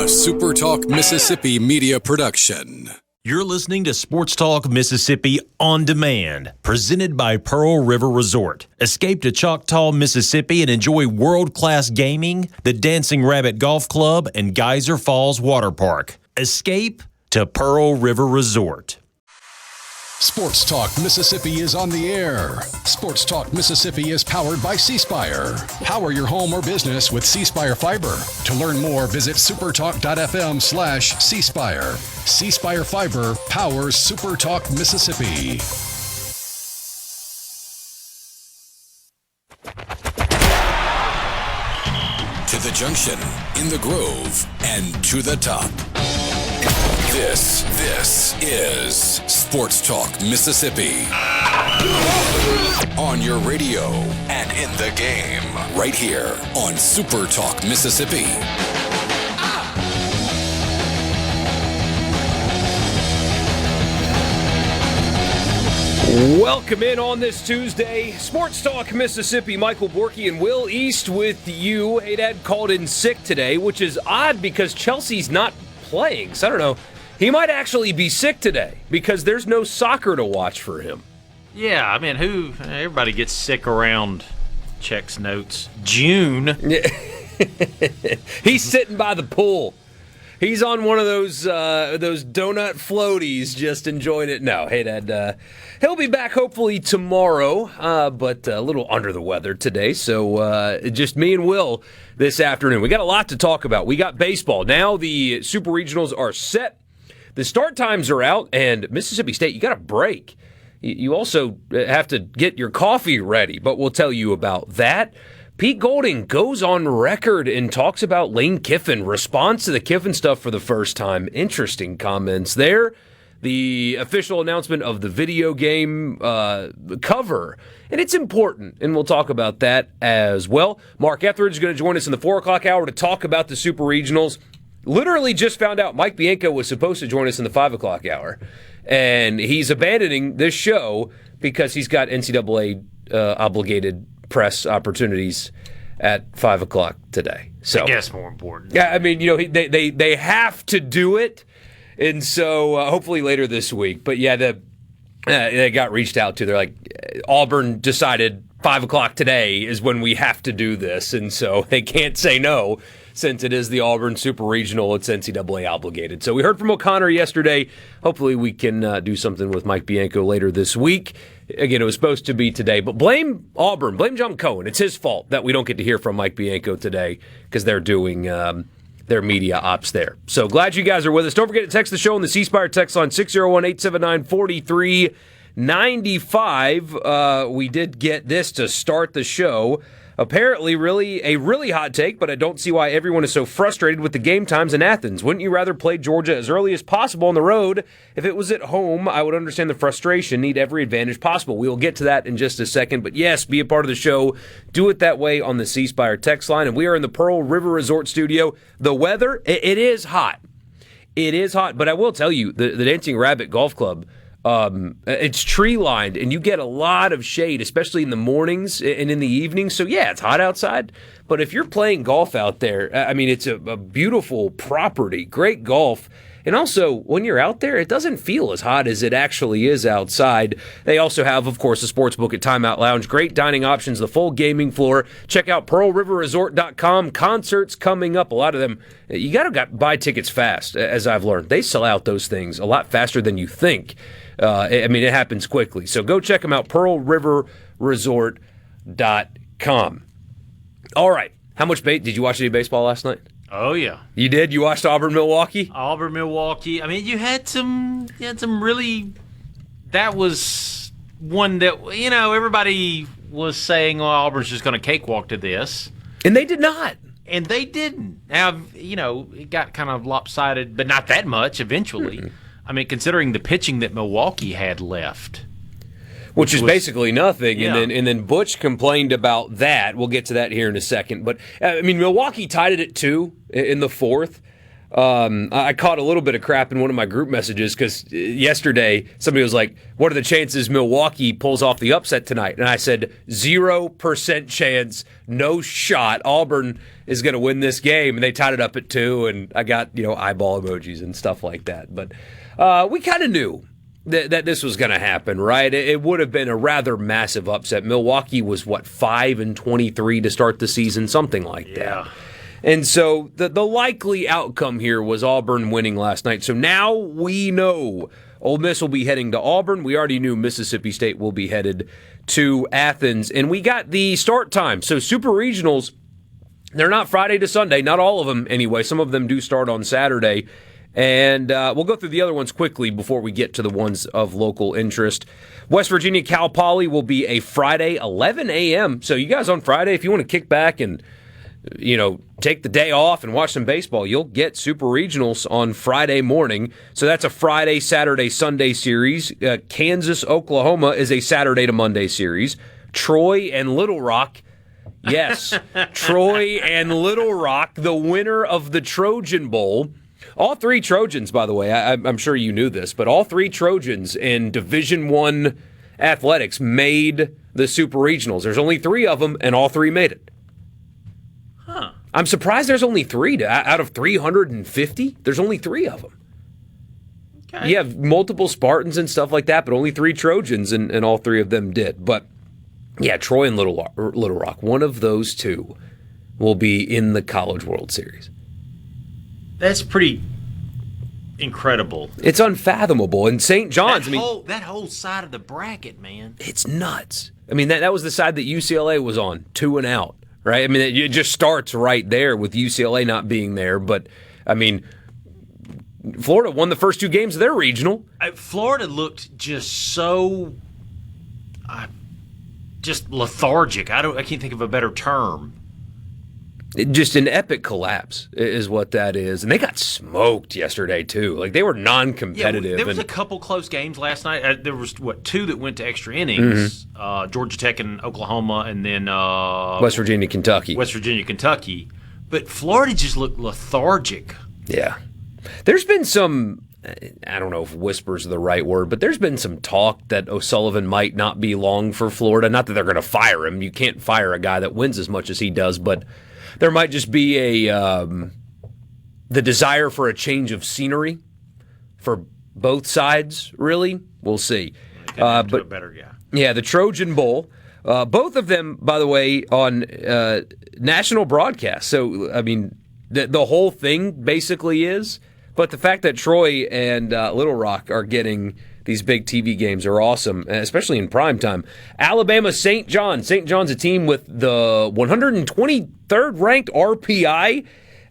SuperTalk Mississippi media production. You're listening to Sports Talk Mississippi On Demand, presented by Pearl River Resort. Escape to Choctaw, Mississippi and enjoy world-class gaming, the Dancing Rabbit Golf Club, and Geyser Falls Water Park. Escape to Pearl River Resort. Sports Talk Mississippi is on the air. Sports Talk Mississippi is powered by C-Spire. Power your home or business with C-Spire Fiber. To learn more, visit supertalk.fm/C-Spire. C-Spire Fiber powers SuperTalk Mississippi. To the junction, in the Grove, and to the top. This is Sports Talk Mississippi. On your radio and in the game, right here on Super Talk Mississippi. Welcome in on this Tuesday. Sports Talk Mississippi. Michael Borky and Will East with you. Hadad called in sick today, which is odd because Chelsea's not playing. So I don't know. He might actually be sick today because there's no soccer to watch for him. Yeah, I mean, everybody gets sick around checks notes. June. He's sitting by the pool. He's on one of those donut floaties, just enjoying it. No, hey, Dad, he'll be back hopefully tomorrow, but a little under the weather today. So just me and Will this afternoon. We got a lot to talk about. We got baseball. Now the Super Regionals are set. The start times are out, and Mississippi State, you got a break. You also have to get your coffee ready, but we'll tell you about that. Pete Golding goes on record and talks about Lane Kiffin, responds to the Kiffin stuff for the first time. Interesting comments there. The official announcement of the video game cover, and it's important, and we'll talk about that as well. Mark Etheridge is going to join us in the 4 o'clock hour to talk about the Super Regionals. Literally just found out Mike Bianco was supposed to join us in the 5 o'clock hour, and he's abandoning this show because he's got NCAA obligated press opportunities at 5 o'clock today. So I guess more important. Yeah, I mean, they have to do it, and so hopefully later this week. But yeah, they got reached out to. They're like, Auburn decided 5 o'clock today is when we have to do this, and so they can't say no. Since it is the Auburn Super Regional, it's NCAA obligated. So we heard from O'Connor yesterday. Hopefully we can do something with Mike Bianco later this week. Again, it was supposed to be today. But blame Auburn. Blame John Cohen. It's his fault that we don't get to hear from Mike Bianco today because they're doing their media ops there. So glad you guys are with us. Don't forget to text the show on the C-Spire text line 601-879-4395. We did get this to start the show. Apparently, a really hot take, but I don't see why everyone is so frustrated with the game times in Athens. Wouldn't you rather play Georgia as early as possible on the road? If it was at home, I would understand the frustration, need every advantage possible. We will get to that in just a second, but yes, be a part of the show. Do it that way on the C-Spire text line, and we are in the Pearl River Resort studio. The weather, it is hot. It is hot, but I will tell you, the Dancing Rabbit Golf Club, it's tree-lined, and you get a lot of shade, especially in the mornings and in the evenings. So, yeah, it's hot outside. But if you're playing golf out there, I mean, it's a beautiful property, great golf. And also, when you're out there, it doesn't feel as hot as it actually is outside. They also have, of course, a sports book at Timeout Lounge, great dining options, the full gaming floor. Check out PearlRiverResort.com. Concerts coming up. A lot of them, you got to buy tickets fast, as I've learned. They sell out those things a lot faster than you think. I mean, it happens quickly. So go check them out, PearlRiverResort.com. All right. How much did you watch any baseball last night? Oh, yeah. You did? You watched Auburn-Milwaukee? Auburn-Milwaukee. I mean, you had some really – that was one that, everybody was saying, Auburn's just going to cakewalk to this. And they did not. And they didn't. Now, it got kind of lopsided, but not that much eventually. Mm-hmm. I mean, considering the pitching that Milwaukee had left. Which is basically nothing, yeah. and then Butch complained about that. We'll get to that here in a second. But, I mean, Milwaukee tied it at 2 in the fourth. I caught a little bit of crap in one of my group messages because yesterday somebody was like, what are the chances Milwaukee pulls off the upset tonight? And I said, 0% chance, no shot. Auburn is going to win this game. And they tied it up at 2, and I got, eyeball emojis and stuff like that. But we kind of knew that this was going to happen, right? It would have been a rather massive upset. Milwaukee was, 5-23 to start the season, something like that. And so the likely outcome here was Auburn winning last night. So now we know Ole Miss will be heading to Auburn. We already knew Mississippi State will be headed to Athens. And we got the start time. So Super Regionals, they're not Friday to Sunday. Not all of them anyway. Some of them do start on Saturday. And we'll go through the other ones quickly before we get to the ones of local interest. West Virginia Cal Poly will be a Friday, 11 a.m. So you guys on Friday, if you want to kick back and take the day off and watch some baseball, you'll get Super Regionals on Friday morning. So that's a Friday, Saturday, Sunday series. Kansas, Oklahoma is a Saturday to Monday series. Troy and Little Rock, yes, Troy and Little Rock, the winner of the Trojan Bowl. All 3 Trojans, by the way, I'm sure you knew this, but all 3 Trojans in Division I athletics made the Super Regionals. There's only 3 of them, and all 3 made it. Huh. I'm surprised there's only 3 out of 350. There's only 3 of them. Okay. You have multiple Spartans and stuff like that, but only 3 Trojans, and all 3 of them did. But yeah, Troy and Little Rock, one of those 2 will be in the College World Series. That's pretty incredible. It's unfathomable. And St. John's, that whole side of the bracket, man, it's nuts. I mean, that was the side that UCLA was on, 2 and out. Right? I mean, it just starts right there with UCLA not being there. But, I mean, Florida won the first 2 games of their regional. Florida looked just so just lethargic. I can't think of a better term. Just an epic collapse is what that is. And they got smoked yesterday, too. Like, they were non-competitive. Yeah, there was a couple close games last night. There was, 2 that went to extra innings. Mm-hmm. Georgia Tech and Oklahoma, and then West Virginia, Kentucky. But Florida just looked lethargic. Yeah. There's been some, I don't know if whispers are the right word, but there's been some talk that O'Sullivan might not be long for Florida. Not that they're going to fire him. You can't fire a guy that wins as much as he does, but there might just be the desire for a change of scenery for both sides, really. We'll see. But a better guy. Yeah, the Trojan Bowl. Both of them, by the way, on national broadcast. So, I mean, the whole thing basically is. But the fact that Troy and Little Rock are getting these big TV games are awesome, especially in prime time. Alabama, St. John. St. John's a team with the 123rd ranked RPI.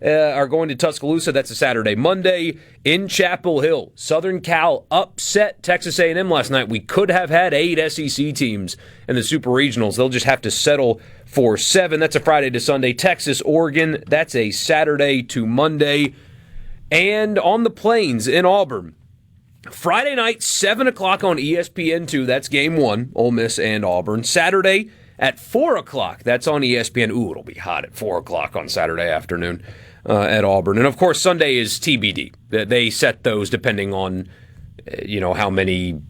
Are going to Tuscaloosa. That's a Saturday. Monday in Chapel Hill. Southern Cal upset Texas A&M last night. We could have had 8 SEC teams in the Super Regionals. They'll just have to settle for 7. That's a Friday to Sunday. Texas, Oregon. That's a Saturday to Monday. And on the Plains in Auburn, Friday night, 7 o'clock on ESPN2. That's game 1, Ole Miss and Auburn. Saturday at 4 o'clock. That's on ESPN. Ooh, it'll be hot at 4 o'clock on Saturday afternoon at Auburn. And, of course, Sunday is TBD. They set those depending on, how many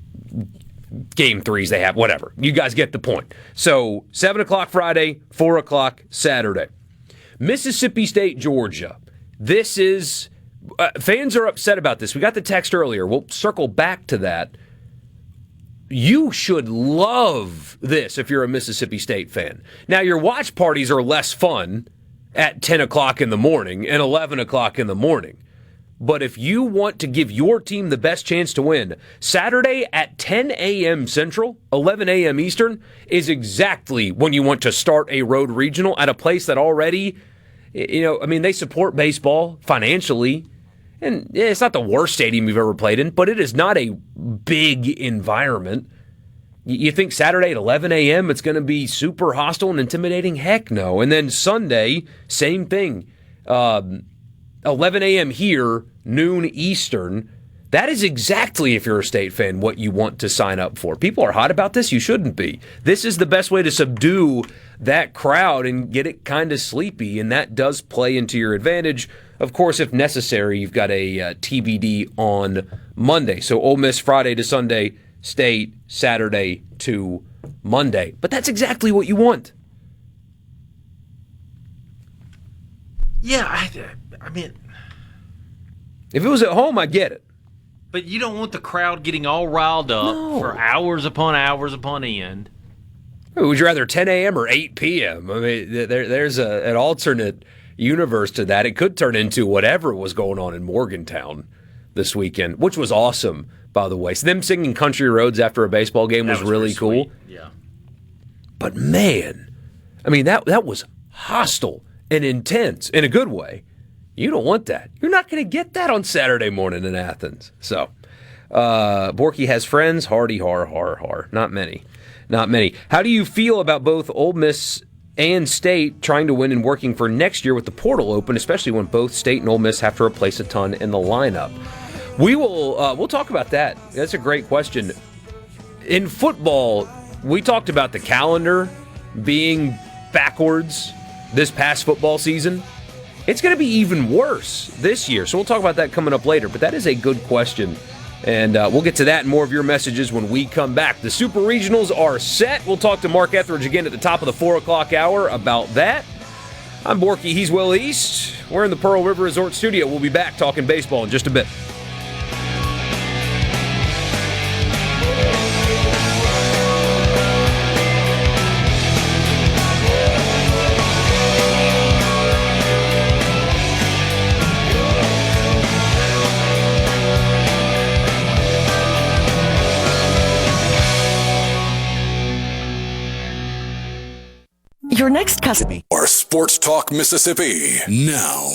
game 3s they have, whatever. You guys get the point. So 7 o'clock Friday, 4 o'clock Saturday. Mississippi State, Georgia. This is fans are upset about this. We got the text earlier. We'll circle back to that. You should love this if you're a Mississippi State fan. Now, your watch parties are less fun at 10 o'clock in the morning and 11 o'clock in the morning. But if you want to give your team the best chance to win, Saturday at 10 a.m. Central, 11 a.m. Eastern, is exactly when you want to start a road regional at a place that already, they support baseball financially. And it's not the worst stadium you've ever played in, but it is not a big environment. You think Saturday at 11 a.m. it's going to be super hostile and intimidating? Heck no. And then Sunday, same thing. 11 a.m. here, noon Eastern. That is exactly, if you're a State fan, what you want to sign up for. People are hot about this. You shouldn't be. This is the best way to subdue that crowd and get it kind of sleepy, and that does play into your advantage. Of course, if necessary, you've got a TBD on Monday. So Ole Miss Friday to Sunday, State Saturday to Monday. But that's exactly what you want. Yeah, I mean, if it was at home, I get it. But you don't want the crowd getting all riled up for hours upon end. Would you rather 10 a.m. or 8 p.m.? I mean, there's an alternate universe to that. It could turn into whatever was going on in Morgantown this weekend, which was awesome, by the way. So them singing Country Roads after a baseball game was really cool. Sweet. Yeah. But man, I mean, that was hostile and intense in a good way. You don't want that. You're not going to get that on Saturday morning in Athens. So, Borky has friends. Hardy, har. Not many. How do you feel about both Ole Miss and State trying to win and working for next year with the portal open, especially when both State and Ole Miss have to replace a ton in the lineup? We'll talk about that. That's a great question. In football, we talked about the calendar being backwards this past football season. It's going to be even worse this year, so we'll talk about that coming up later, but that is a good question, and we'll get to that and more of your messages when we come back. The Super Regionals are set. We'll talk to Mark Etheridge again at the top of the 4 o'clock hour about that. I'm Borky, he's Will East. We're in the Pearl River Resort studio. We'll be back talking baseball in just a bit. Your next customer. Or Sports Talk Mississippi. Now.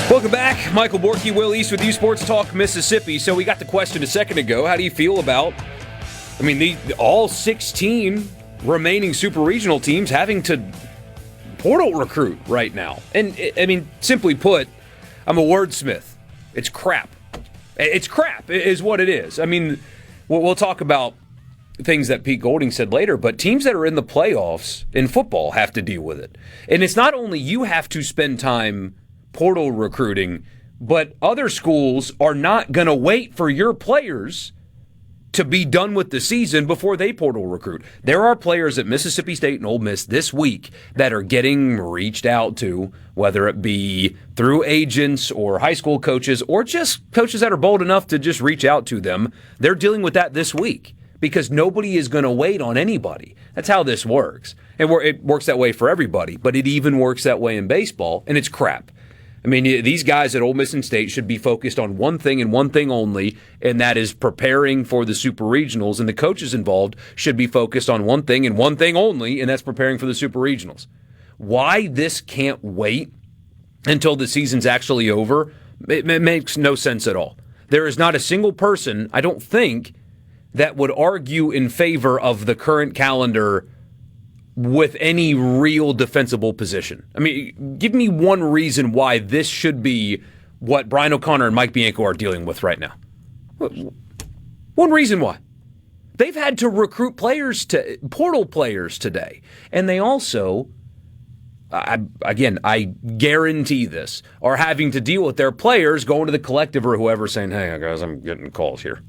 Welcome back. Michael Borky, Will East with you, Sports Talk Mississippi. So we got the question a second ago. How do you feel about, all 16 remaining Super Regional teams having to portal recruit right now? And, simply put, I'm a wordsmith. It's crap. It's crap is what it is. I mean, we'll talk about things that Pete Golding said later, but teams that are in the playoffs in football have to deal with it. And it's not only you have to spend time portal recruiting, but other schools are not going to wait for your players to be done with the season before they portal recruit. There are players at Mississippi State and Ole Miss this week that are getting reached out to, whether it be through agents or high school coaches or just coaches that are bold enough to just reach out to them. They're dealing with that this week because nobody is going to wait on anybody. That's how this works. And it works that way for everybody, but it even works that way in baseball, and it's crap. I mean, these guys at Ole Miss and State should be focused on one thing and one thing only, and that is preparing for the Super Regionals. And the coaches involved should be focused on one thing and one thing only, and that's preparing for the Super Regionals. Why this can't wait until the season's actually over, it makes no sense at all. There is not a single person, I don't think, that would argue in favor of the current calendar with any real defensible position. I mean, give me one reason why this should be what Brian O'Connor and Mike Bianco are dealing with right now. One reason why. They've had to recruit portal players today. And they also, I guarantee this, are having to deal with their players going to the collective or whoever saying, hey, guys, I'm getting calls here.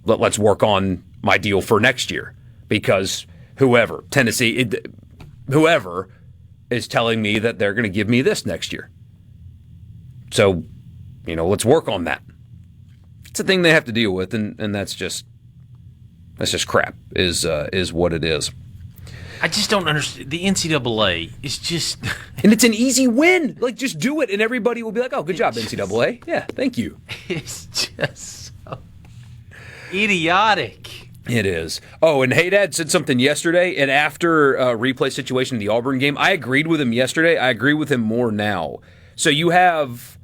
Let's work on my deal for next year because whoever, Tennessee, whoever is telling me that they're going to give me this next year. So, let's work on that. It's a thing they have to deal with, and that's just crap, is what it is. I just don't understand. The NCAA is just... And it's an easy win. Like, just do it, and everybody will be like, oh, good job, NCAA. Yeah, thank you. It's just so idiotic. It is. Oh, and Haydad said something yesterday, and after a replay situation in the Auburn game, I agreed with him yesterday. I agree with him more now. So you have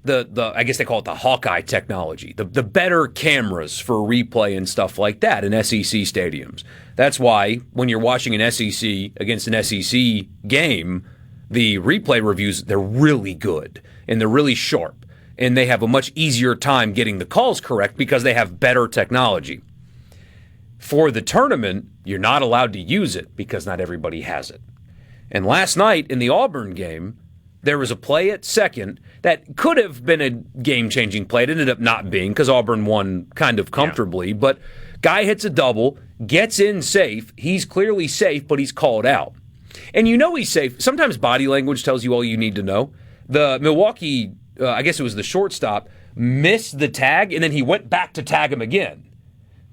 the I guess they call it the Hawkeye technology, the better cameras for replay and stuff like that in SEC stadiums. That's why when you're watching an SEC against an SEC game, the replay reviews, they're really good and they're really sharp. And they have a much easier time getting the calls correct because they have better technology. For the tournament, you're not allowed to use it because not everybody has it. And last night in the Auburn game, there was a play at second that could have been a game-changing play. It ended up not being because Auburn won kind of comfortably. Yeah. But guy hits a double, gets in safe. He's clearly safe, but he's called out. And you know he's safe. Sometimes body language tells you all you need to know. The Milwaukee, I guess it was the shortstop, missed the tag, and then he went back to tag him again.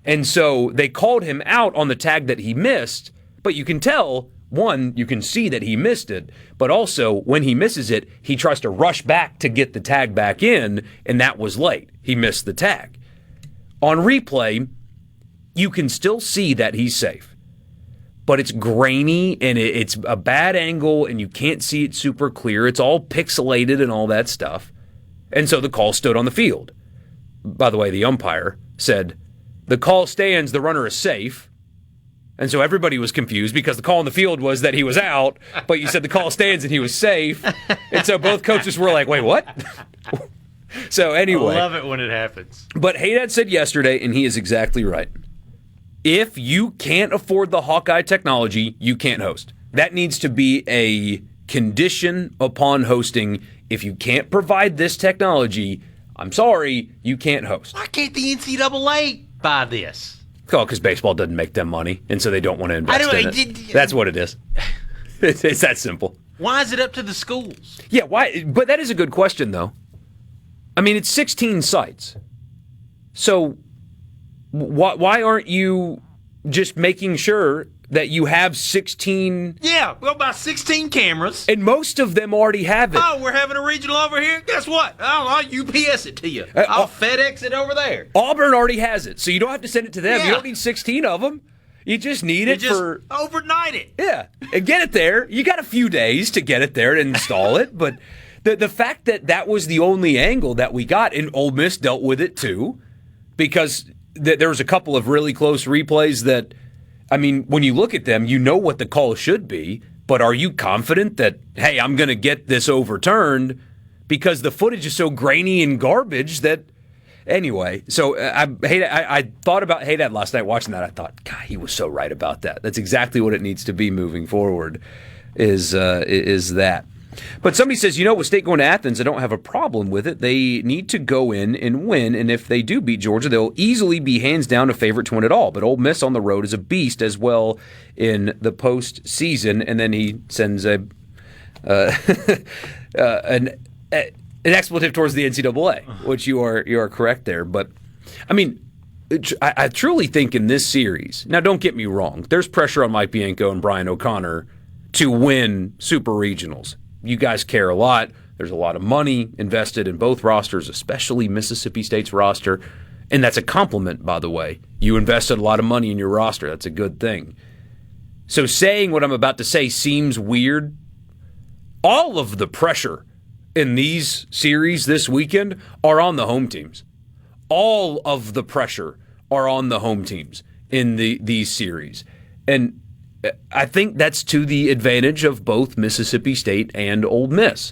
And so they called him out on the tag that he missed, but you can tell, one, you can see that he missed it, but also when he misses it, he tries to rush back to get the tag back in, and that was late. He missed the tag. On replay, you can still see that he's safe, but it's grainy and it's a bad angle and you can't see it super clear. It's all pixelated and all that stuff. And so the call stood on the field. By the way, the umpire said, the call stands, the runner is safe. And so everybody was confused because the call on the field was that he was out, but you said the call stands and he was safe. And so both coaches were like, wait, what? So anyway. I love it when it happens. But Haydad said yesterday, and he is exactly right, if you can't afford the Hawkeye technology, you can't host. That needs to be a condition upon hosting. If you can't provide this technology, I'm sorry, you can't host. Why can't the NCAA buy this? Oh, because baseball doesn't make them money, and so they don't want to invest in it. That's what it is. It's that simple. Why is it up to the schools? Yeah, why? But that is a good question, though. I mean, it's 16 sites. So why aren't you just making sure that you have 16? Yeah, we'll buy 16 cameras. And most of them already have it. Oh, we're having a regional over here? Guess what? I'll UPS it to you. I'll FedEx it over there. Auburn already has it, so you don't have to send it to them. Yeah. You don't need 16 of them. You just need it for overnight it. Yeah, and get it there. You got a few days to get it there and install it, but the fact that was the only angle that we got, and Ole Miss dealt with it too, because there was a couple of really close replays that, I mean, when you look at them, you know what the call should be, but are you confident that, hey, I'm going to get this overturned because the footage is so grainy and garbage that, anyway. So I thought about Haydad last night watching that. I thought, God, he was so right about that. That's exactly what it needs to be moving forward is that. But somebody says, with State going to Athens, I don't have a problem with it. They need to go in and win, and if they do beat Georgia, they'll easily be hands down a favorite to win it all. But Ole Miss on the road is a beast as well in the postseason. And then he sends an expletive towards the NCAA, which you are correct there. But, I mean, I truly think in this series, now don't get me wrong, there's pressure on Mike Bianco and Brian O'Connor to win super regionals. You guys care a lot. There's a lot of money invested in both rosters, especially Mississippi State's roster. And that's a compliment, by the way. You invested a lot of money in your roster. That's a good thing. So saying what I'm about to say seems weird. All of the pressure in these series this weekend are on the home teams. All of the pressure are on the home teams in these series. And I think that's to the advantage of both Mississippi State and Ole Miss.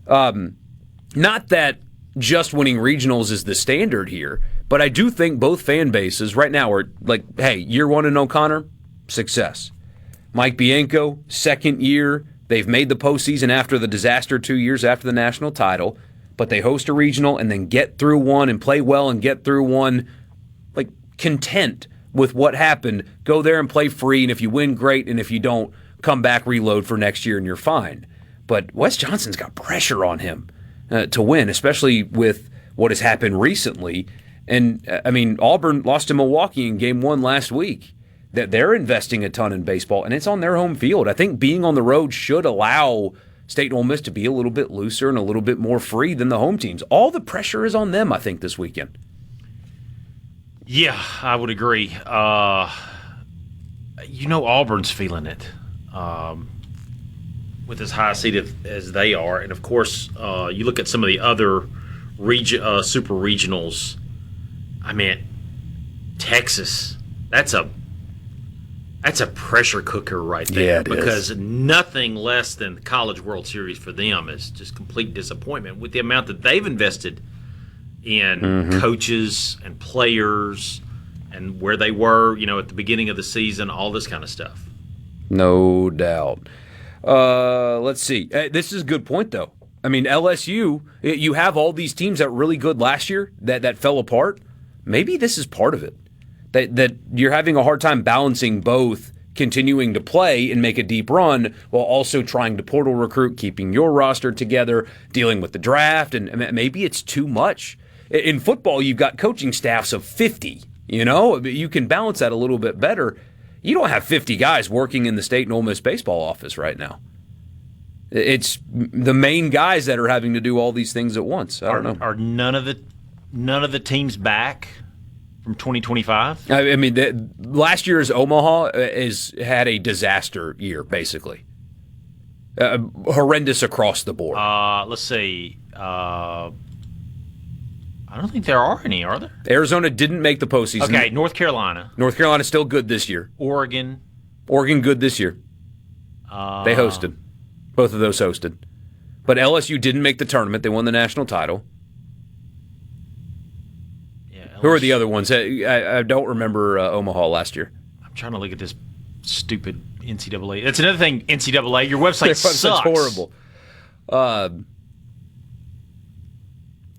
Not that just winning regionals is the standard here, but I do think both fan bases right now are like, hey, year one in O'Connor, success. Mike Bianco, second year. They've made the postseason after the disaster 2 years after the national title, but they host a regional and then get through one and play well and get through one, like content with what happened. Go there and play free, and if you win, great, and if you don't, come back, reload for next year, and you're fine. But Wes Johnson's got pressure on him to win, especially with what has happened recently. And, I mean, Auburn lost to Milwaukee in Game 1 last week. That they're investing a ton in baseball, and it's on their home field. I think being on the road should allow State and Ole Miss to be a little bit looser and a little bit more free than the home teams. All the pressure is on them, I think, this weekend. Yeah, I would agree. Auburn's feeling it with as high seeded as they are. And, of course, you look at some of the other super regionals. I mean, Texas, that's a That's a pressure cooker right there. Yeah, it because is. Nothing less than the College World Series for them is just complete disappointment with the amount that they've invested in coaches and players and where they were, at the beginning of the season, all this kind of stuff. No doubt. Let's see. This is a good point, though. I mean, LSU, you have all these teams that were really good last year that fell apart. Maybe this is part of it. That you're having a hard time balancing both continuing to play and make a deep run while also trying to portal recruit, keeping your roster together, dealing with the draft, and maybe it's too much. In football, you've got coaching staffs of 50, You can balance that a little bit better. You don't have 50 guys working in the State and Ole Miss baseball office right now. It's the main guys that are having to do all these things at once. I don't know. Are none of the teams back from 2025? I mean, last year's Omaha had a disaster year, basically. Horrendous across the board. Let's see. I don't think there are any, are there? Arizona didn't make the postseason. Okay, North Carolina. North Carolina's still good this year. Oregon good this year. They hosted. Both of those hosted. But LSU didn't make the tournament. They won the national title. Yeah, Who are the other ones? I don't remember Omaha last year. I'm trying to look at this stupid NCAA. That's another thing, NCAA. Your website sucks. That's horrible.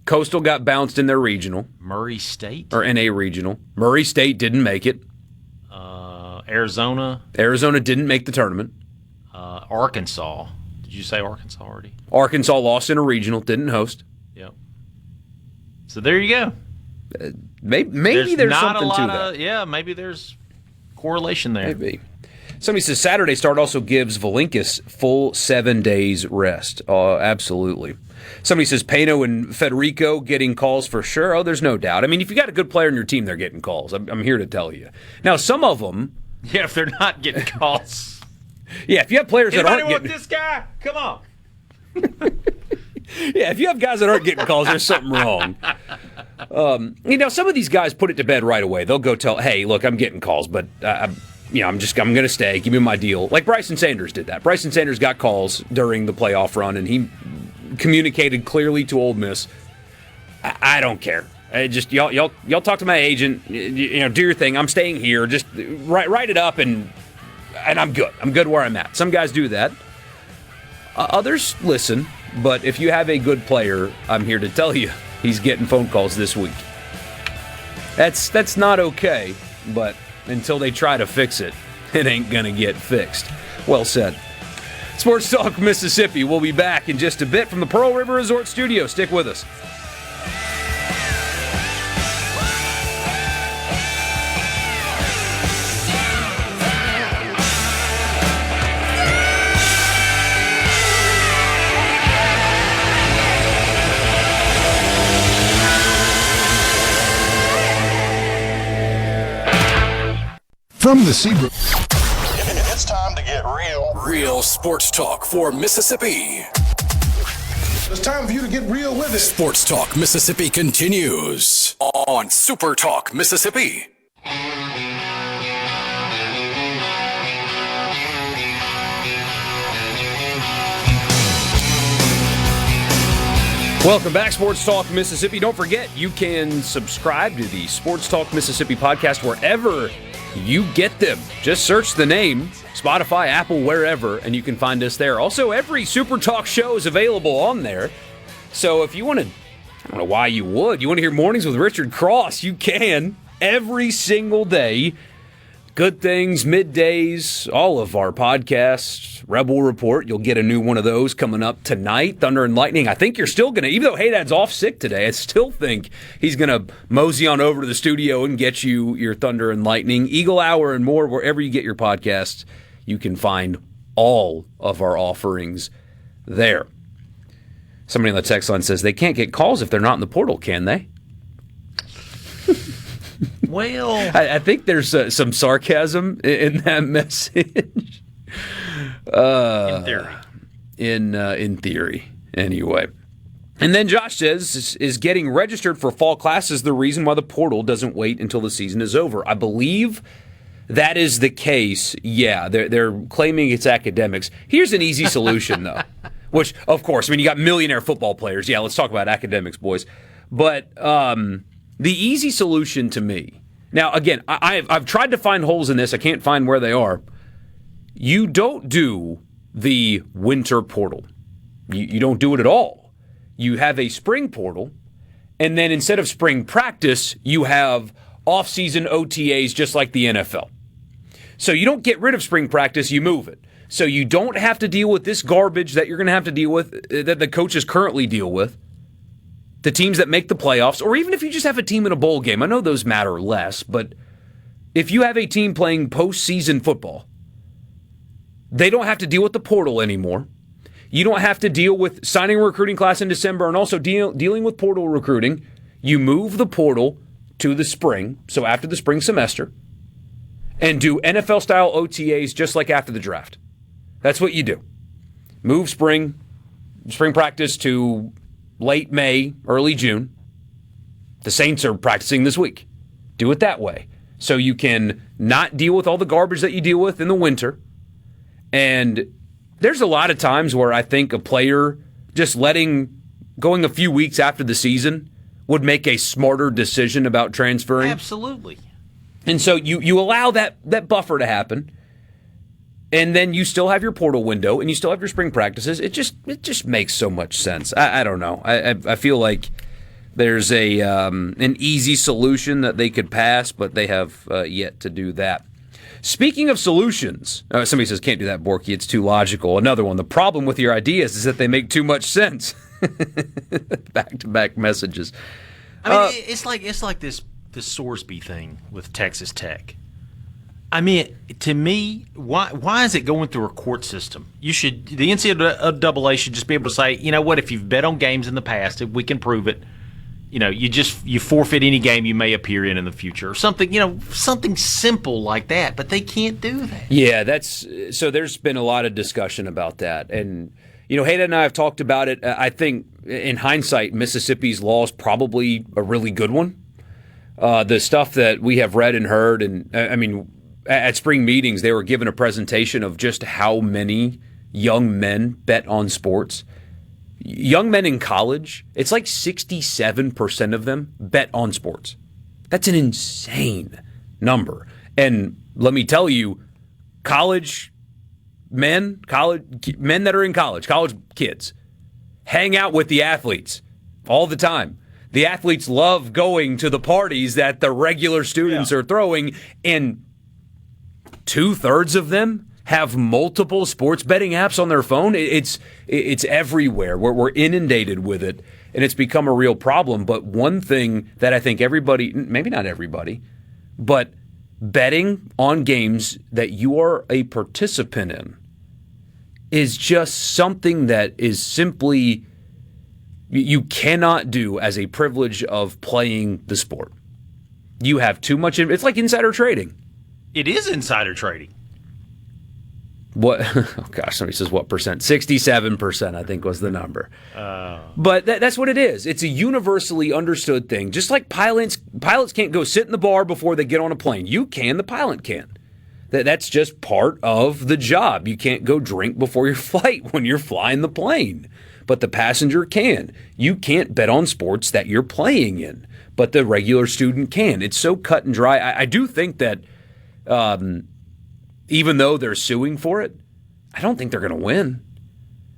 Coastal got bounced in their regional. Murray State? Or NA regional. Murray State didn't make it. Arizona didn't make the tournament. Arkansas. Did you say Arkansas already? Arkansas lost in a regional, didn't host. Yep. So there you go. Maybe there's not something a lot to that. Yeah, maybe there's correlation there. Maybe. Somebody says Saturday start also gives Valinkis full 7 days rest. Absolutely. Somebody says Pano and Federico getting calls for sure. Oh, there's no doubt. I mean, if you got a good player in your team, they're getting calls. I'm here to tell you. Now, some of them... Yeah, if they're not getting calls. Yeah, if you have players that aren't want getting... this guy? Come on. Yeah, if you have guys that aren't getting calls, there's something wrong. Some of these guys put it to bed right away. They'll go tell, hey, look, I'm getting calls, but... I'm going to stay. Give me my deal. Like Bryson Sanders did that. Bryson Sanders got calls during the playoff run, and he communicated clearly to Ole Miss, I don't care. Y'all talk to my agent. Do your thing. I'm staying here. Just write it up, and I'm good. I'm good where I'm at. Some guys do that. Others listen, but if you have a good player, I'm here to tell you he's getting phone calls this week. That's not okay, but until they try to fix it, it ain't going to get fixed. Well said. Sports Talk Mississippi. We'll be back in just a bit from the Pearl River Resort Studio. Stick with us. From the Seabrook. It's time to get real. Real sports talk for Mississippi. It's time for you to get real with it. Sports Talk Mississippi continues on SuperTalk Mississippi. Welcome back, Sports Talk Mississippi. Don't forget, you can subscribe to the Sports Talk Mississippi podcast wherever you get them. Just search the name, Spotify, Apple, wherever, and you can find us there. Also, every Super Talk show is available on there. So if you want to, I don't know why you would, you want to hear Mornings with Richard Cross, you can every single day. Good Things, Middays, all of our podcasts, Rebel Report, you'll get a new one of those coming up tonight. Thunder and Lightning, I think you're still going to, even though Haydad's off sick today, I still think he's going to mosey on over to the studio and get you your Thunder and Lightning. Eagle Hour and more, wherever you get your podcasts, you can find all of our offerings there. Somebody on the text line says they can't get calls if they're not in the portal, can they? Well, I think there's some sarcasm in that message. in theory. In theory, anyway. And then Josh says, is getting registered for fall classes the reason why the portal doesn't wait until the season is over? I believe that is the case, yeah, they're claiming it's academics. Here's an easy solution, though, which, of course, I mean, you got millionaire football players. Yeah, let's talk about academics, boys. But the easy solution to me, now, again, I've tried to find holes in this. I can't find where they are. You don't do the winter portal. You don't do it at all. You have a spring portal, and then instead of spring practice, you have off-season OTAs just like the NFL. So you don't get rid of spring practice, you move it. So you don't have to deal with this garbage that you're going to have to deal with, that the coaches currently deal with, the teams that make the playoffs, or even if you just have a team in a bowl game. I know those matter less, but if you have a team playing postseason football, they don't have to deal with the portal anymore. You don't have to deal with signing a recruiting class in December and also dealing with portal recruiting. You move the portal to the spring, so after the spring semester, and do NFL-style OTAs just like after the draft. That's what you do. Move spring practice to late May, early June. The Saints are practicing this week. Do it that way. So you can not deal with all the garbage that you deal with in the winter. And there's a lot of times where I think a player just going a few weeks after the season would make a smarter decision about transferring. Absolutely. And so you allow that buffer to happen, and then you still have your portal window, and you still have your spring practices. It just makes so much sense. I don't know. I feel like there's an easy solution that they could pass, but they have yet to do that. Speaking of solutions, somebody says, can't do that, Borky. It's too logical. Another one, the problem with your ideas is that they make too much sense. Back-to-back messages. I mean, it's like this Sorsby thing with Texas Tech. I mean, to me, why is it going through a court system? The NCAA should just be able to say, you know what, if you've bet on games in the past, if we can prove it, you forfeit any game you may appear in the future or something, something simple like that, but they can't do that. Yeah, so there's been a lot of discussion about that. And, Hayden and I have talked about it. I think in hindsight, Mississippi's law is probably a really good one. The stuff that we have read and heard, and I mean, at spring meetings, they were given a presentation of just how many young men bet on sports. Young men in college, it's like 67% of them bet on sports. That's an insane number. And let me tell you, college men that are in college kids, hang out with the athletes all the time. The athletes love going to the parties that the regular students are throwing, and 2/3 of them have multiple sports betting apps on their phone. It's everywhere. We're inundated with it, and it's become a real problem. But one thing that I think everybody, maybe not everybody, but betting on games that you are a participant in is just something that is simply you cannot do as a privilege of playing the sport. You have too much. It's like insider trading. It is insider trading. What? Oh gosh, somebody says what percent? 67%, I think, was the number. But that's what it is. It's a universally understood thing. Just like pilots can't go sit in the bar before they get on a plane. You can. The pilot can. That's just part of the job. You can't go drink before your flight when you're flying the plane. But the passenger can. You can't bet on sports that you're playing in, but the regular student can. It's so cut and dry. I do think that even though they're suing for it, I don't think they're going to win.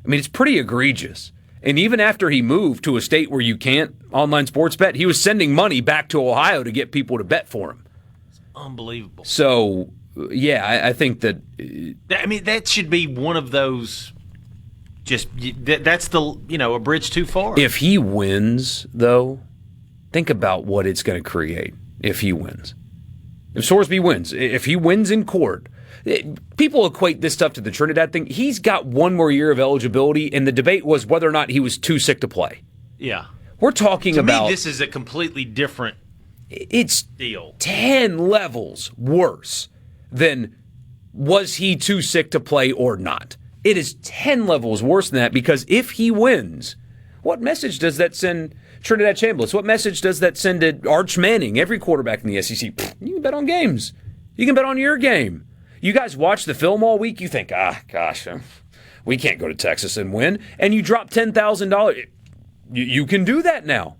I mean, it's pretty egregious. And even after he moved to a state where you can't online sports bet, he was sending money back to Ohio to get people to bet for him. It's unbelievable. So, yeah, I think that... I mean, that should be one of those... that's a bridge too far. If he wins, though, think about what it's going to create if he wins. If Sorsby wins, if he wins in court, people equate this stuff to the Trinidad thing. He's got one more year of eligibility, and the debate was whether or not he was too sick to play. Yeah. We're talking about... To me, this is a completely different deal. 10 levels worse than was he too sick to play or not. It is 10 levels worse than that, because if he wins, what message does that send Trinidad Chambliss? What message does that send to Arch Manning, every quarterback in the SEC? You can bet on games. You can bet on your game. You guys watch the film all week. You think, gosh, we can't go to Texas and win. And you drop $10,000. You can do that now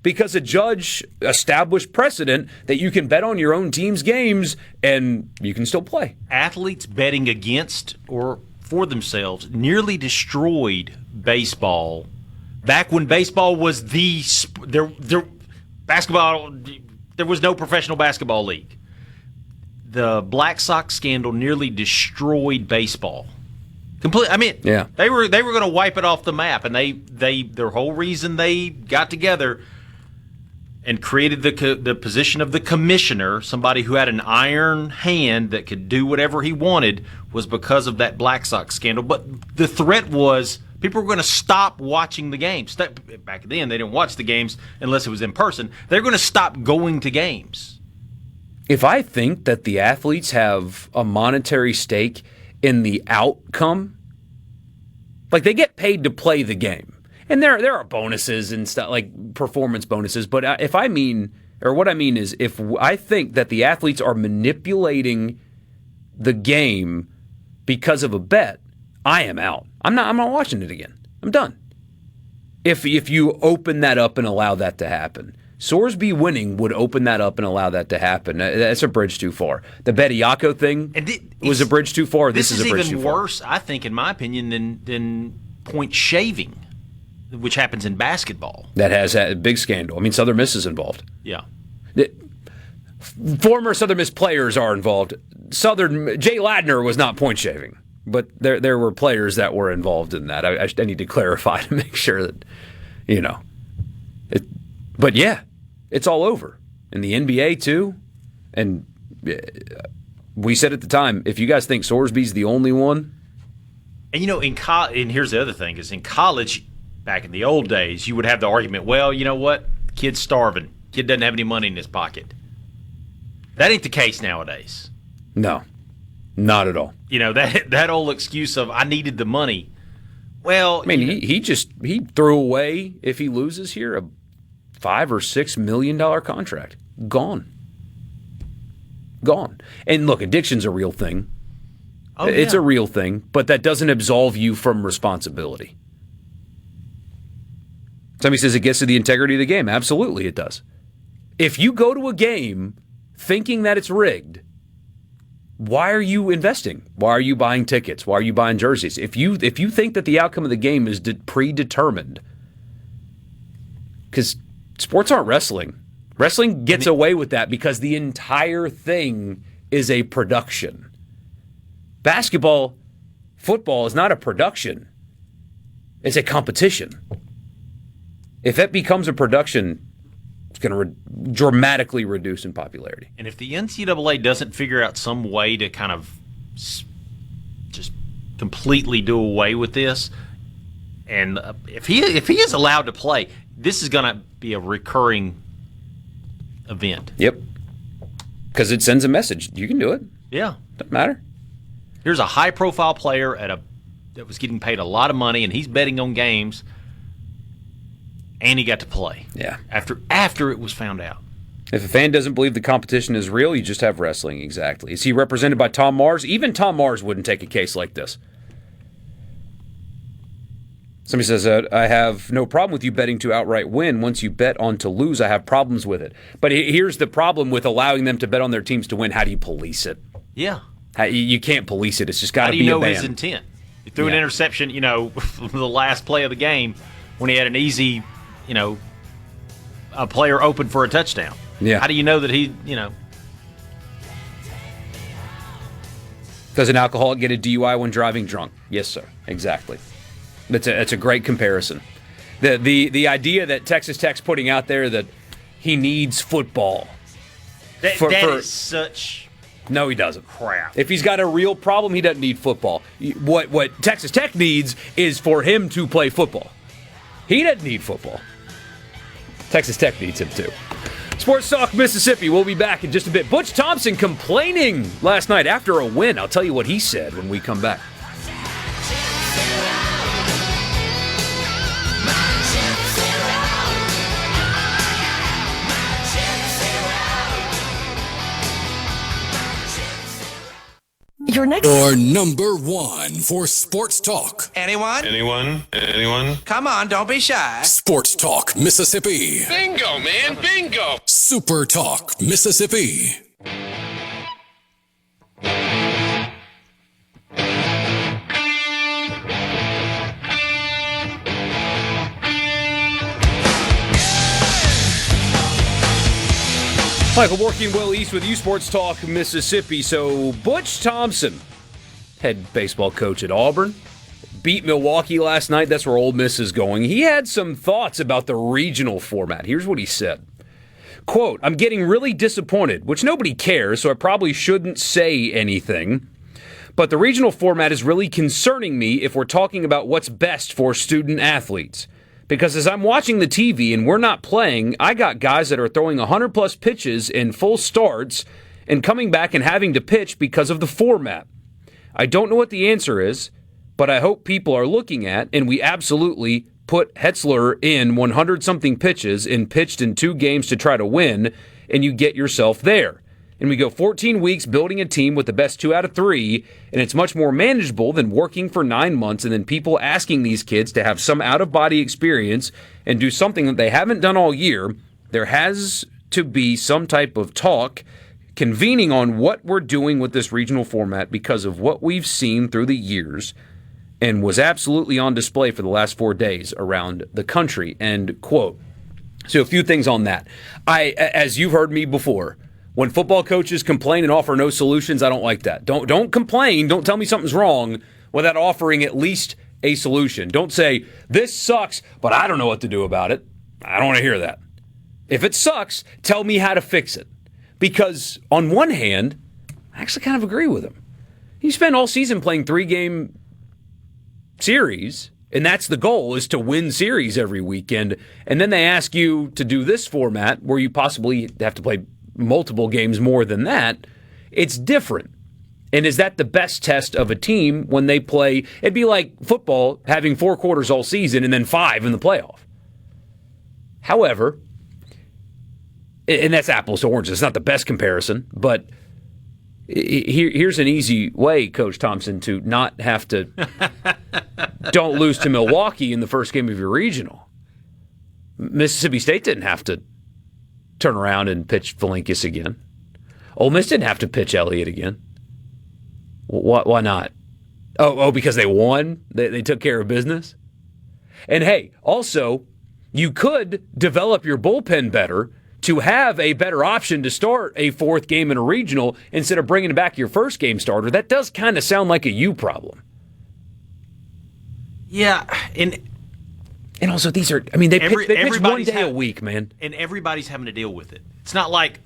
because a judge established precedent that you can bet on your own team's games and you can still play. Athletes betting against or for themselves nearly destroyed baseball back when baseball was basketball. There was no professional basketball league. The Black Sox scandal nearly destroyed baseball. Completely. I mean, yeah. They were going to wipe it off the map, and their whole reason they got together and created the position of the commissioner, somebody who had an iron hand that could do whatever he wanted, was because of that Black Sox scandal. But the threat was people were going to stop watching the games. Back then, they didn't watch the games unless it was in person. They're going to stop going to games. If I think that the athletes have a monetary stake in the outcome, like they get paid to play the game, and there are bonuses and stuff like performance bonuses. But what I mean is, if I think that the athletes are manipulating the game because of a bet, I am out. I'm not watching it again. I'm done. If you open that up and allow that to happen. Sorsby winning would open that up and allow that to happen. That's a bridge too far. The Bediako thing was a bridge too far. This is a bridge too far. This is even worse, I think, in my opinion, than point shaving, which happens in basketball. That has a big scandal. I mean, Southern Miss is involved. Yeah. Former Southern Miss players are involved. Jay Ladner was not point shaving, but there were players that were involved in that. I need to clarify to make sure that, But yeah, it's all over. In the NBA too. And we said at the time, if you guys think Sorsby's the only one. And and here's the other thing, is in college, back in the old days, you would have the argument, well, you know what? Kid's starving. Kid doesn't have any money in his pocket. That ain't the case nowadays. No, not at all. That old excuse of I needed the money. Well, I mean, he threw away, if he loses here, a $5 or $6 million contract. Gone. And look, addiction's a real thing. Oh, it's a real thing, but that doesn't absolve you from responsibility. Somebody says it gets to the integrity of the game. Absolutely it does. If you go to a game thinking that it's rigged, why are you investing? Why are you buying tickets? Why are you buying jerseys? If you think that the outcome of the game is predetermined, because sports aren't wrestling. Wrestling gets away with that because the entire thing is a production. Basketball, football is not a production. It's a competition. If it becomes a production, it's going to dramatically reduce in popularity. And if the NCAA doesn't figure out some way to kind of just completely do away with this, and if he is allowed to play, this is going to be a recurring event. Yep. Because it sends a message. You can do it. Yeah. Doesn't matter. Here's a high-profile player that was getting paid a lot of money, and he's betting on games, and he got to play. Yeah. After it was found out. If a fan doesn't believe the competition is real, you just have wrestling. Exactly. Is he represented by Tom Mars? Even Tom Mars wouldn't take a case like this. Somebody says, I have no problem with you betting to outright win. Once you bet on to lose, I have problems with it. But here's the problem with allowing them to bet on their teams to win. How do you police it? Yeah. You can't police it. It's just got to be a ban. How do you know his intent? He threw an interception, the last play of the game when he had an easy, a player open for a touchdown. Yeah. How do you know that he, Does an alcoholic get a DUI when driving drunk? Yes, sir. Exactly. That's a great comparison. The idea that Texas Tech's putting out there that he needs football. That is such... No, he doesn't. Crap. If he's got a real problem, he doesn't need football. What Texas Tech needs is for him to play football. He doesn't need football. Texas Tech needs him too. Sports Talk Mississippi. We'll be back in just a bit. Butch Thompson complaining last night after a win. I'll tell you what he said when we come back. Your next Or number one for Sports Talk. Anyone? Anyone? Come on, don't be shy. Sports Talk, Mississippi. Bingo, man, bingo. Super Talk, Mississippi. Michael Borky, Will East with you, Sports Talk Mississippi. So Butch Thompson, head baseball coach at Auburn, beat Milwaukee last night. That's where Ole Miss is going. He had some thoughts about the regional format. Here's what he said. Quote, I'm getting really disappointed, which nobody cares, so I probably shouldn't say anything. But the regional format is really concerning me if we're talking about what's best for student athletes. Because as I'm watching the TV and we're not playing, I got guys that are throwing 100-plus pitches in full starts and coming back and having to pitch because of the format. I don't know what the answer is, but I hope people are looking at, and we absolutely put Hetzler in 100-something pitches and pitched in 2 games to try to win, and you get yourself there. And we go 14 weeks building a team with the best 2 out of 3, and it's much more manageable than working for 9 months and then people asking these kids to have some out-of-body experience and do something that they haven't done all year. There has to be some type of talk, convening on what we're doing with this regional format because of what we've seen through the years and was absolutely on display for the last 4 days around the country. End quote. So a few things on that. As you've heard me before, when football coaches complain and offer no solutions, I don't like that. Don't complain. Don't tell me something's wrong without offering at least a solution. Don't say, this sucks, but I don't know what to do about it. I don't want to hear that. If it sucks, tell me how to fix it. Because on one hand, I actually kind of agree with him. You spend all season playing 3-game series, and that's the goal, is to win series every weekend. And then they ask you to do this format where you possibly have to play multiple games more than that. It's different. And is that the best test of a team when they play? It'd be like football having 4 quarters all season and then 5 in the playoff. However, and that's apples to oranges. It's not the best comparison, but here's an easy way, Coach Thompson, to not have to don't lose to Milwaukee in the first game of your regional. Mississippi State didn't have to turn around and pitch Valinkis again. Ole Miss didn't have to pitch Elliott again. Why not? Oh, because they won? They took care of business? And hey, also, you could develop your bullpen better to have a better option to start a 4th game in a regional instead of bringing back your first game starter. That does kind of sound like a you problem. Yeah, and also, these are, they pitch 1 day a week, man. And everybody's having to deal with it. It's not like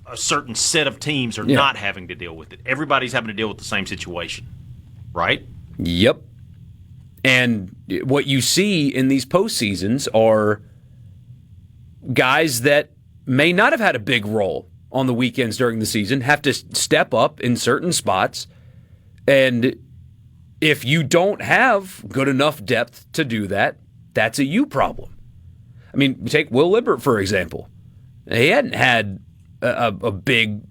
a certain set of teams are not having to deal with it. Everybody's having to deal with the same situation, right? Yep. And what you see in these postseasons are guys that may not have had a big role on the weekends during the season, have to step up in certain spots. And if you don't have good enough depth to do that, that's a you problem. Take Will Libbert, for example. He hadn't had a big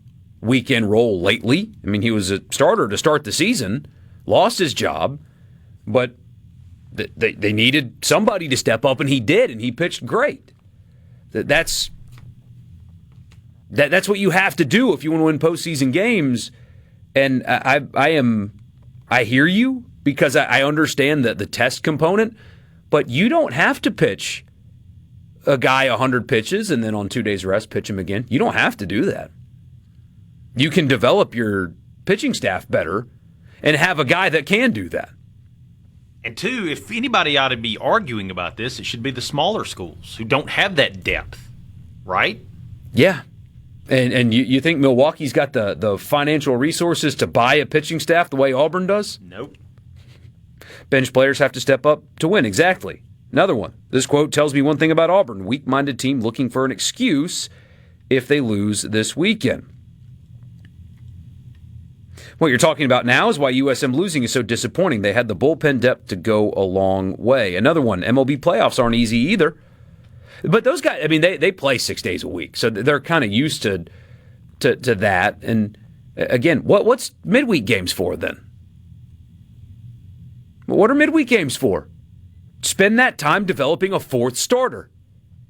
weekend role lately. He was a starter to start the season, lost his job, but they needed somebody to step up, and he did, and he pitched great. That's what you have to do if you want to win postseason games. And I hear you because I understand the test component, but you don't have to pitch a guy 100 pitches and then on 2 days rest pitch him again. You don't have to do that. You can develop your pitching staff better and have a guy that can do that. And 2, if anybody ought to be arguing about this, it should be the smaller schools who don't have that depth, right? Yeah. And you think Milwaukee's got the financial resources to buy a pitching staff the way Auburn does? Nope. Bench players have to step up to win. Exactly. Another one. This quote tells me one thing about Auburn. Weak-minded team looking for an excuse if they lose this weekend. What you're talking about now is why USM losing is so disappointing. They had the bullpen depth to go a long way. Another one. MLB playoffs aren't easy either. But those guys, they play 6 days a week, so they're kind of used to that. And Again, what's midweek games for then? What are midweek games for? Spend that time developing a fourth starter.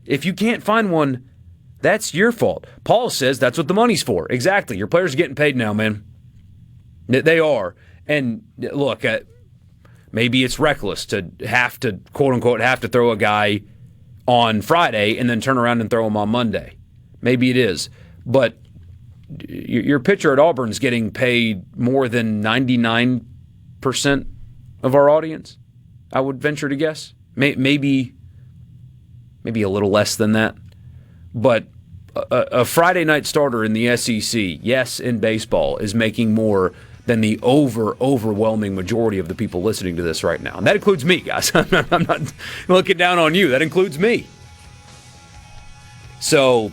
If you can't find one, that's your fault. Paul says that's what the money's for. Exactly. Your players are getting paid now, man. They are. And look, maybe it's reckless to have to, quote unquote, have to throw a guy on Friday and then turn around and throw him on Monday. Maybe it is. But your pitcher at Auburn is getting paid more than 99% of our audience, I would venture to guess. Maybe a little less than that. But a Friday night starter in the SEC, yes, in baseball, is making more than the overwhelming majority of the people listening to this right now. And that includes me, guys. I'm not looking down on you. That includes me. So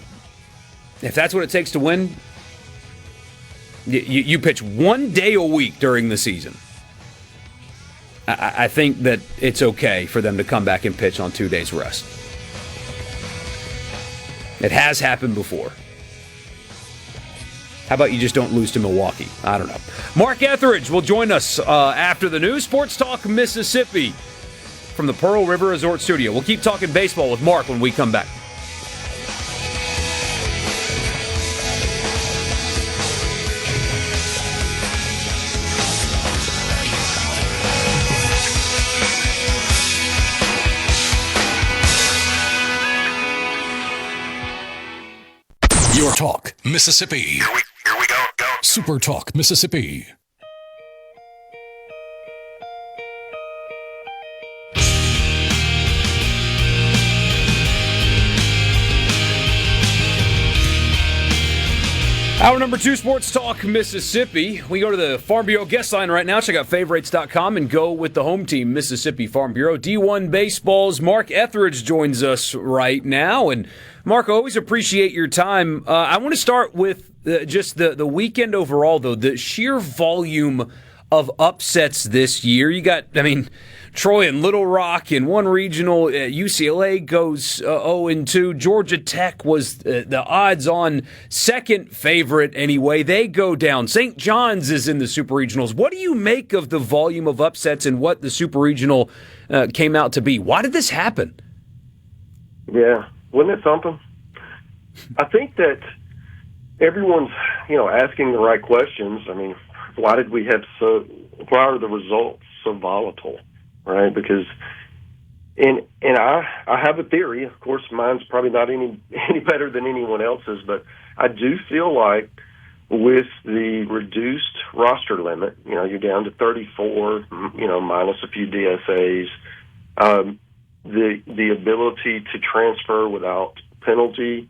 if that's what it takes to win, you pitch one day a week during the season. I think that it's okay for them to come back and pitch on 2 days rest. It has happened before. How about you just don't lose to Milwaukee? I don't know. Mark Etheridge will join us after the news. Sports Talk Mississippi from the Pearl River Resort Studio. We'll keep talking baseball with Mark when we come back. Your Talk, Mississippi. Here we go. Super Talk, Mississippi. Hour number 2, Sports Talk Mississippi. We go to the Farm Bureau guest line right now. Check out favorites.com and go with the home team, Mississippi Farm Bureau. D1 Baseball's Mark Etheridge joins us right now. And Mark, I always appreciate your time. I want to start with just the weekend overall, though. The sheer volume of upsets this year. You got, Troy and Little Rock in one regional. UCLA goes 0-2. Georgia Tech was the odds-on second favorite anyway. They go down. St. John's is in the Super Regionals. What do you make of the volume of upsets and what the Super Regional came out to be? Why did this happen? Yeah, wasn't it something? I think that everyone's, asking the right questions. Why are the results so volatile? Right, because and I have a theory. Of course, mine's probably not any better than anyone else's, but I do feel like with the reduced roster limit, you're down to 34, minus a few DSAs, the ability to transfer without penalty,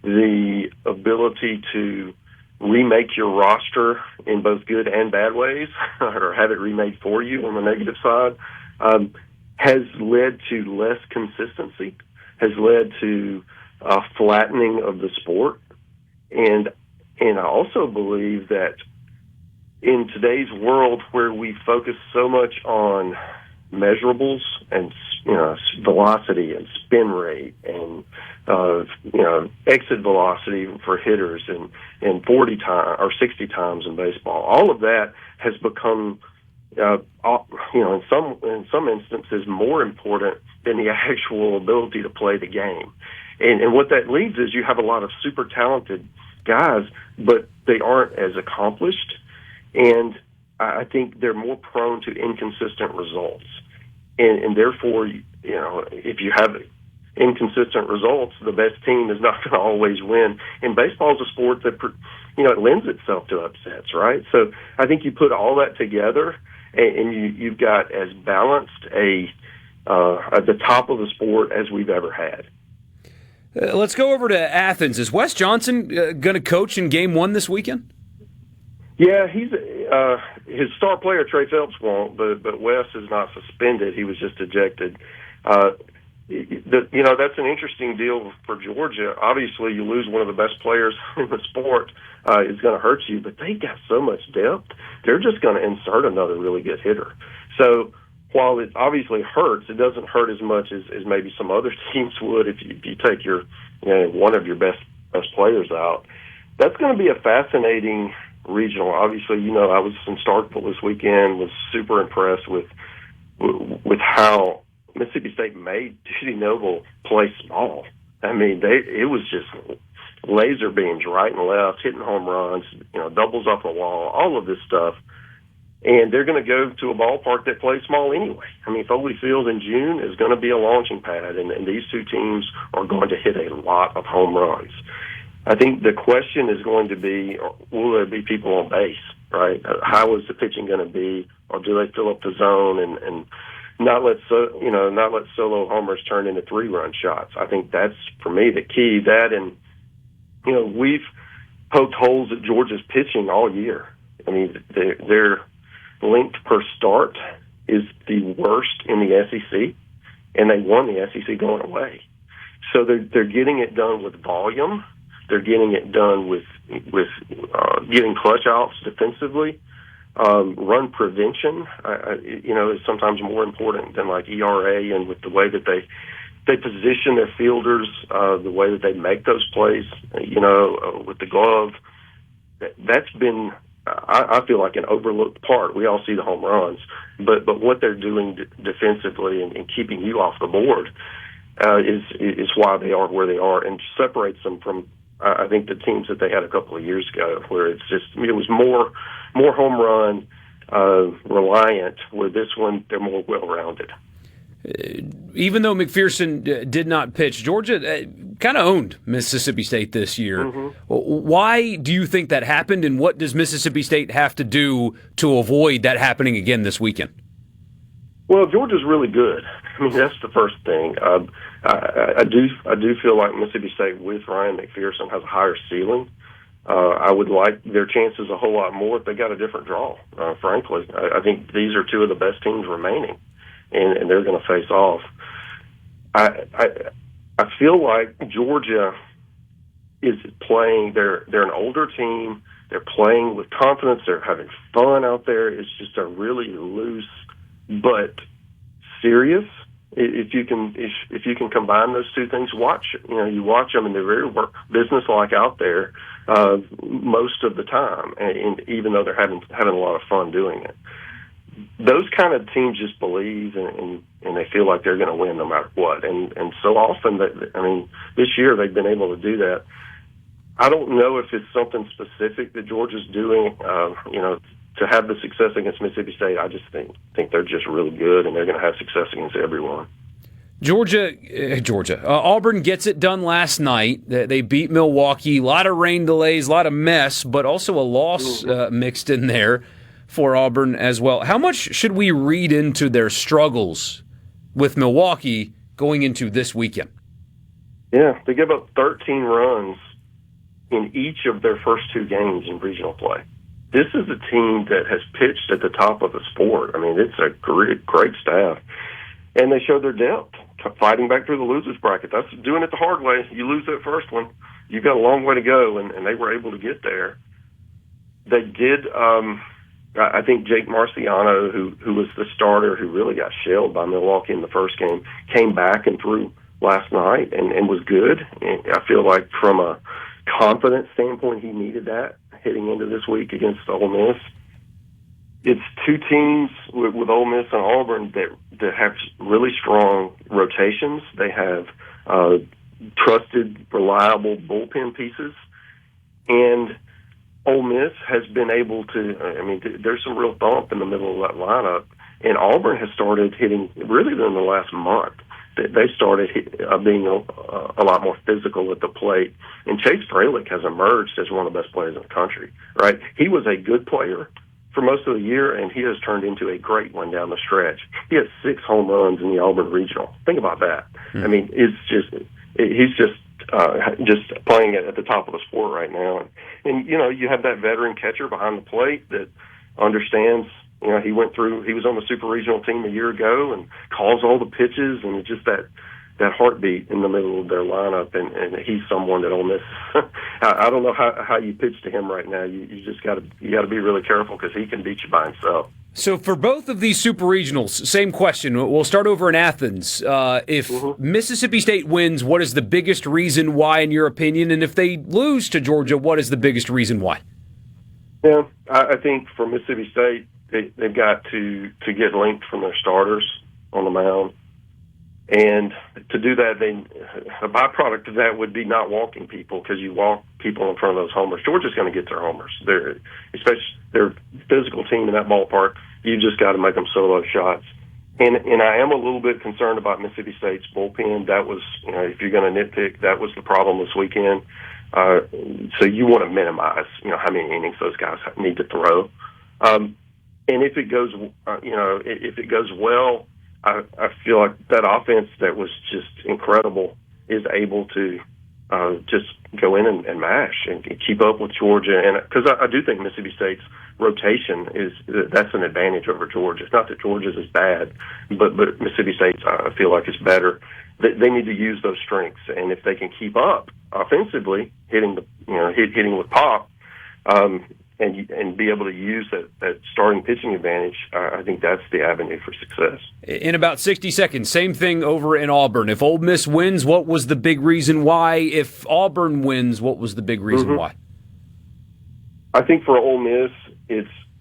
the ability to remake your roster in both good and bad ways, or have it remade for you on the negative side. Has led to less consistency, has led to flattening of the sport. And I also believe that in today's world where we focus so much on measurables and, velocity and spin rate and, exit velocity for hitters and 40 times or 60 times in baseball, all of that has become in some instances more important than the actual ability to play the game. And what that leads is you have a lot of super talented guys, but they aren't as accomplished. And I think they're more prone to inconsistent results. And therefore, if you have inconsistent results, the best team is not going to always win. And baseball is a sport that, it lends itself to upsets, right? So I think you put all that together, and you've got as balanced at the top of the sport as we've ever had. Let's go over to Athens. Is Wes Johnson going to coach in Game 1 this weekend? Yeah, he's his star player Trey Phelps won't, but Wes is not suspended. He was just ejected. That's an interesting deal for Georgia. Obviously, you lose one of the best players in the sport, it's going to hurt you, but they got so much depth. They're just going to insert another really good hitter. So while it obviously hurts, it doesn't hurt as much as maybe some other teams would if you take your one of your best players out. That's going to be a fascinating Regional. Obviously, I was in Starkville this weekend, was super impressed with how Mississippi State made Dudy Noble play small. I mean, it was just laser beams right and left, hitting home runs, doubles off the wall, all of this stuff. And they're going to go to a ballpark that plays small anyway. I mean, Foley Field in June is going to be a launching pad, and these two teams are going to hit a lot of home runs. I think the question is going to be, will there be people on base, right? How is the pitching going to be, or do they fill up the zone and not let solo homers turn into 3-run shots? I think that's, for me, the key. That, and we've poked holes at Georgia's pitching all year. I mean, their length per start is the worst in the SEC, and they won the SEC going away. So they're getting it done with volume. They're getting it done with getting clutch outs defensively. Run prevention, is sometimes more important than like ERA, and with the way that they position their fielders, the way that they make those plays, with the glove. That's been, I feel like, an overlooked part. We all see the home runs, but what they're doing defensively and keeping you off the board is why they are where they are, and separates them from, I think, the teams that they had a couple of years ago, where it was more home run reliant. Where this one, they're more well-rounded. Even though McPherson did not pitch, Georgia kind of owned Mississippi State this year. Mm-hmm. Why do you think that happened, and what does Mississippi State have to do to avoid that happening again this weekend? Well, Georgia's really good. I mean, that's the first thing. I do feel like Mississippi State with Ryan McPherson has a higher ceiling. I would like their chances a whole lot more if they got a different draw, frankly. I think these are two of the best teams remaining, and they're going to face off. I feel like Georgia is playing. They're an older team. They're playing with confidence. They're having fun out there. It's just a really loose but serious. If you can combine those two things, you watch them, and they're very businesslike out there most of the time, and even though they're having a lot of fun doing it. Those kind of teams just believe, and they feel like they're going to win no matter what. And so often, this year they've been able to do that. I don't know if it's something specific that Georgia's doing, to have the success against Mississippi State. I just think they're just really good, and they're going to have success against everyone. Georgia. Auburn gets it done last night. They beat Milwaukee. A lot of rain delays, a lot of mess, but also a loss mixed in there for Auburn as well. How much should we read into their struggles with Milwaukee going into this weekend? Yeah, they give up 13 runs in each of their first two games in regional play. This is a team that has pitched at the top of the sport. I mean, it's a great staff. And they show their depth, fighting back through the losers bracket. That's doing it the hard way. You lose that first one, you've got a long way to go, and they were able to get there. They did, I think Jake Marciano, who was the starter, who really got shelled by Milwaukee in the first game, came back and threw last night and was good. And I feel like from a confidence standpoint, he needed that heading into this week against Ole Miss. It's two teams with Ole Miss and Auburn that have really strong rotations. They have trusted, reliable bullpen pieces. And Ole Miss has been able to, there's some real thump in the middle of that lineup. And Auburn has started hitting really in the last month. They started being a lot more physical at the plate. And Chase Fralick has emerged as one of the best players in the country, right? He was a good player for most of the year, and he has turned into a great one down the stretch. He has 6 home runs in the Auburn Regional. Think about that. I mean, he's just playing at the top of the sport right now. And you have that veteran catcher behind the plate that understands. He was on the super regional team a year ago and calls all the pitches, and just that heartbeat in the middle of their lineup. And he's someone that Ole Miss. I don't know how you pitch to him right now. You just got to be really careful, because he can beat you by himself. So for both of these super regionals, same question. We'll start over in Athens. If Mississippi State wins, what is the biggest reason why, in your opinion? And if they lose to Georgia, what is the biggest reason why? Yeah, I think for Mississippi State, they've got to get length from their starters on the mound. And to do that, a byproduct of that would be not walking people, because you walk people in front of those homers. Georgia's going to get their homers. Especially their physical team in that ballpark. You just got to make them solo shots. And I am a little bit concerned about Mississippi State's bullpen. That was, if you're going to nitpick, that was the problem this weekend. So you want to minimize, how many innings those guys need to throw. And if it goes, if it goes well, I feel like that offense that was just incredible is able to just go in and mash and keep up with Georgia. And because I do think Mississippi State's rotation that's an advantage over Georgia. It's not that Georgia's is bad, but Mississippi State's, I feel like, is better. They need to use those strengths, and if they can keep up offensively, hitting with pop, and be able to use that starting pitching advantage, I think that's the avenue for success. In about 60 seconds, same thing over in Auburn. If Ole Miss wins, what was the big reason why? If Auburn wins, what was the big reason why? I think for Ole Miss,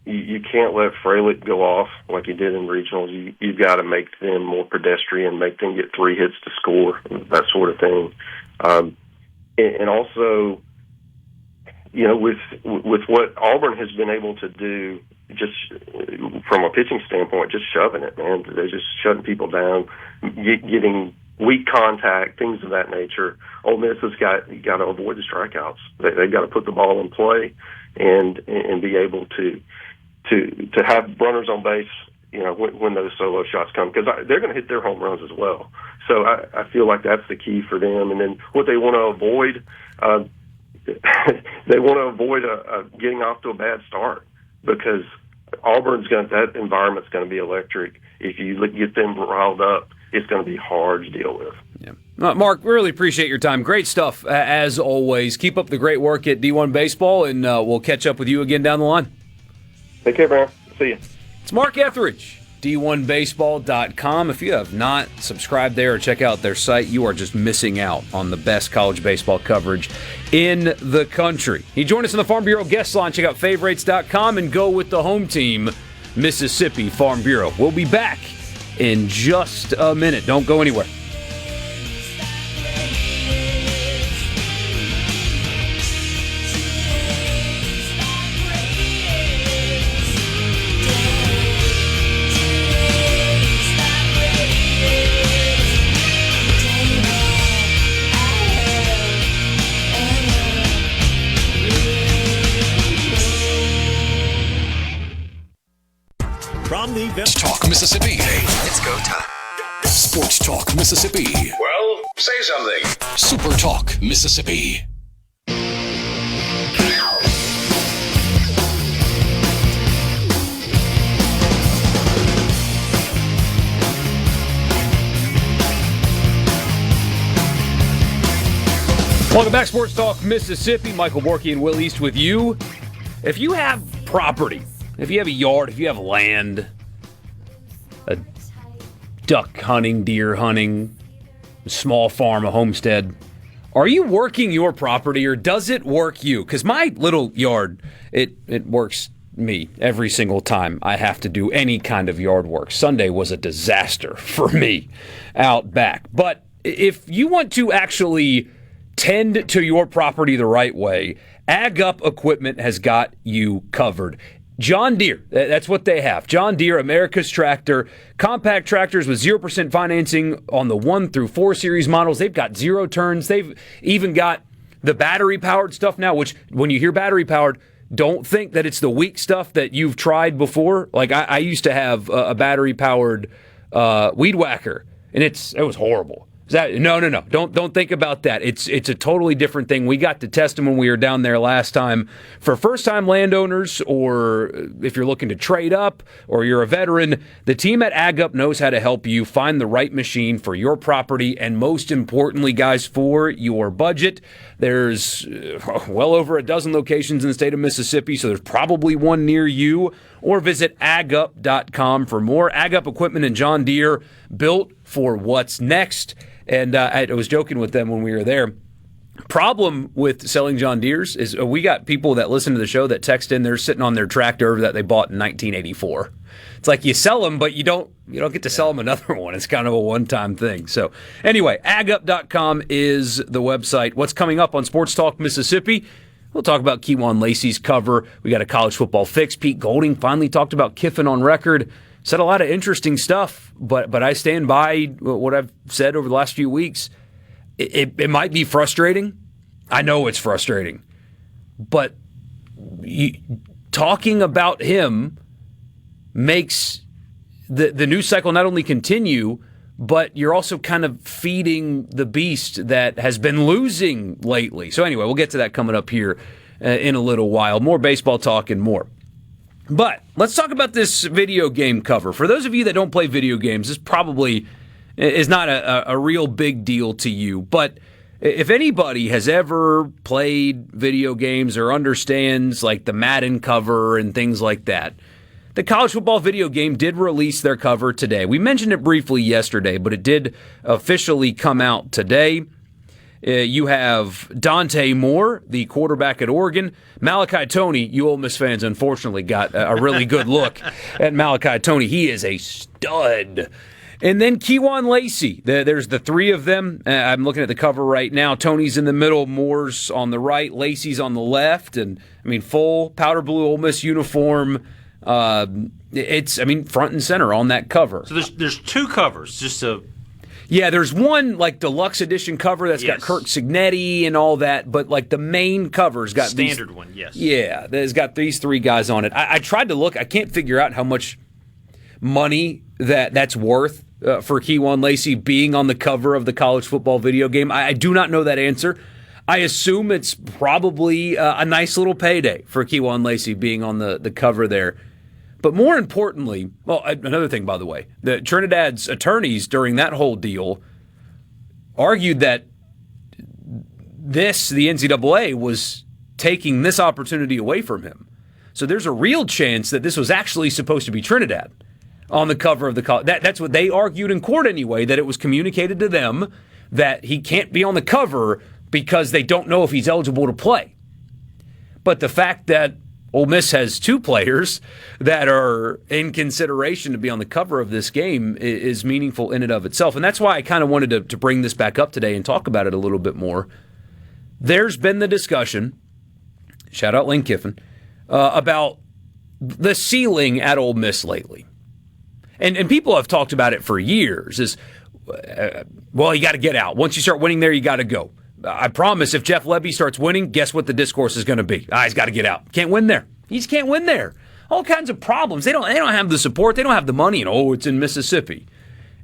you can't let Fralick go off like he did in regionals. You've got to make them more pedestrian, make them get 3 hits to score, that sort of thing. And also, with what Auburn has been able to do, just from a pitching standpoint, just shoving it, man. They're just shutting people down, getting weak contact, things of that nature. Ole Miss has got to avoid the strikeouts. They've got to put the ball in play and be able to have runners on base, when those solo shots come, because they're going to hit their home runs as well. So I feel like that's the key for them. And then what they want to avoid, they want to avoid getting off to a bad start, because that environment's going to be electric. If you get them riled up, it's going to be hard to deal with. Yeah. Mark, really appreciate your time. Great stuff, as always. Keep up the great work at D1 Baseball, and we'll catch up with you again down the line. Take care, man. See you. It's Mark Etheridge, D1Baseball.com. If you have not subscribed there or check out their site, you are just missing out on the best college baseball coverage in the country. He joined us on the Farm Bureau guest line. Check out favorites.com and go with the home team, Mississippi Farm Bureau. We'll be back in just a minute. Don't go anywhere. From the Sports Talk Mississippi. Hey, it's go time. Sports Talk Mississippi. Well, say something. Super Talk Mississippi. Welcome back, Sports Talk Mississippi. Michael Borky and Will East with you. If you have property, if you have a yard, if you have land, a duck hunting, deer hunting, a small farm, a homestead, are you working your property or does it work you? Because my little yard, it works me every single time I have to do any kind of yard work. Sunday was a disaster for me out back. But if you want to actually tend to your property the right way, Ag Up Equipment has got you covered. John Deere, that's what they have. John Deere, America's tractor, compact tractors with 0% financing on the 1 through 4 series models. They've got 0 turns. They've even got the battery-powered stuff now, which when you hear battery-powered, don't think that it's the weak stuff that you've tried before. Like I used to have a battery-powered weed whacker, and it was horrible. No. Don't think about that. It's a totally different thing. We got to test them when we were down there last time. For first-time landowners, or if you're looking to trade up, or you're a veteran, the team at Ag Up knows how to help you find the right machine for your property, and most importantly, guys, for your budget. There's well over a dozen locations in the state of Mississippi, so there's probably one near you. Or visit agup.com for more. Ag Up Equipment and John Deere, built for what's next. And I was joking with them when we were there. Problem with selling John Deeres is we got people that listen to the show that text in, they're sitting on their tractor that they bought in 1984. It's like you sell them, but you don't get to sell them another one. It's kind of a one-time thing. So anyway, agup.com is the website. What's coming up on Sports Talk Mississippi? We'll talk about Kewan Lacey's cover. We got a college football fix. Pete Golding finally talked about Kiffin on record. Said a lot of interesting stuff, but I stand by what I've said over the last few weeks. It might be frustrating. I know it's frustrating. But talking about him makes the news cycle not only continue, but you're also kind of feeding the beast that has been losing lately. So anyway, we'll get to that coming up here in a little while. More baseball talk and more. But let's talk about this video game cover. For those of you that don't play video games, this probably is not a real big deal to you. But if anybody has ever played video games or understands like the Madden cover and things like that, the college football video game did release their cover today. We mentioned it briefly yesterday, but it did officially come out today. You have Dante Moore, the quarterback at Oregon. Malachi Toney, you Ole Miss fans unfortunately got a really good look at Malachi Toney. He is a stud. And then Kewan Lacey. There's the three of them. I'm looking at the cover right now. Toney's in the middle, Moore's on the right, Lacey's on the left. And, full powder blue Ole Miss uniform. It's front and center on that cover. So there's two covers, just to... Yeah, there's one like deluxe edition cover that's got Kirk Signetti and all that, but like the main cover's got standard one, yes. Yeah, it's got these three guys on it. I tried to look. I can't figure out how much money that's worth for Kewan Lacey being on the cover of the college football video game. I do not know that answer. I assume it's probably a nice little payday for Kewan Lacey being on the cover there. But more importantly, another thing, by the way, the Trinidad's attorneys during that whole deal argued that the NCAA, was taking this opportunity away from him. So there's a real chance that this was actually supposed to be Trinidad on the cover of the college. That's what they argued in court anyway, that it was communicated to them that he can't be on the cover because they don't know if he's eligible to play. But the fact that Ole Miss has two players that are in consideration to be on the cover of this game is meaningful in and of itself. And that's why I kind of wanted to bring this back up today and talk about it a little bit more. There's been the discussion, shout out Lane Kiffin, about the ceiling at Ole Miss lately. And people have talked about it for years. You got to get out. Once you start winning there, you got to go. I promise if Jeff Lebby starts winning, guess what the discourse is going to be? He's got to get out. Can't win there. He just can't win there. All kinds of problems. They don't have the support. They don't have the money. And it's in Mississippi.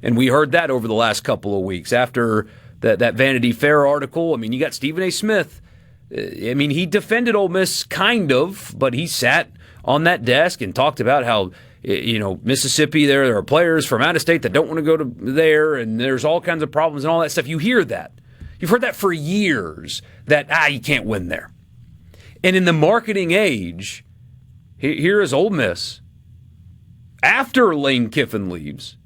And we heard that over the last couple of weeks after that Vanity Fair article. You got Stephen A. Smith. He defended Ole Miss kind of, but he sat on that desk and talked about how Mississippi, there are players from out of state that don't want to go to there, and there's all kinds of problems and all that stuff. You hear that. You've heard that for years, that, you can't win there. And in the marketing age, here is Ole Miss, after Lane Kiffin leaves,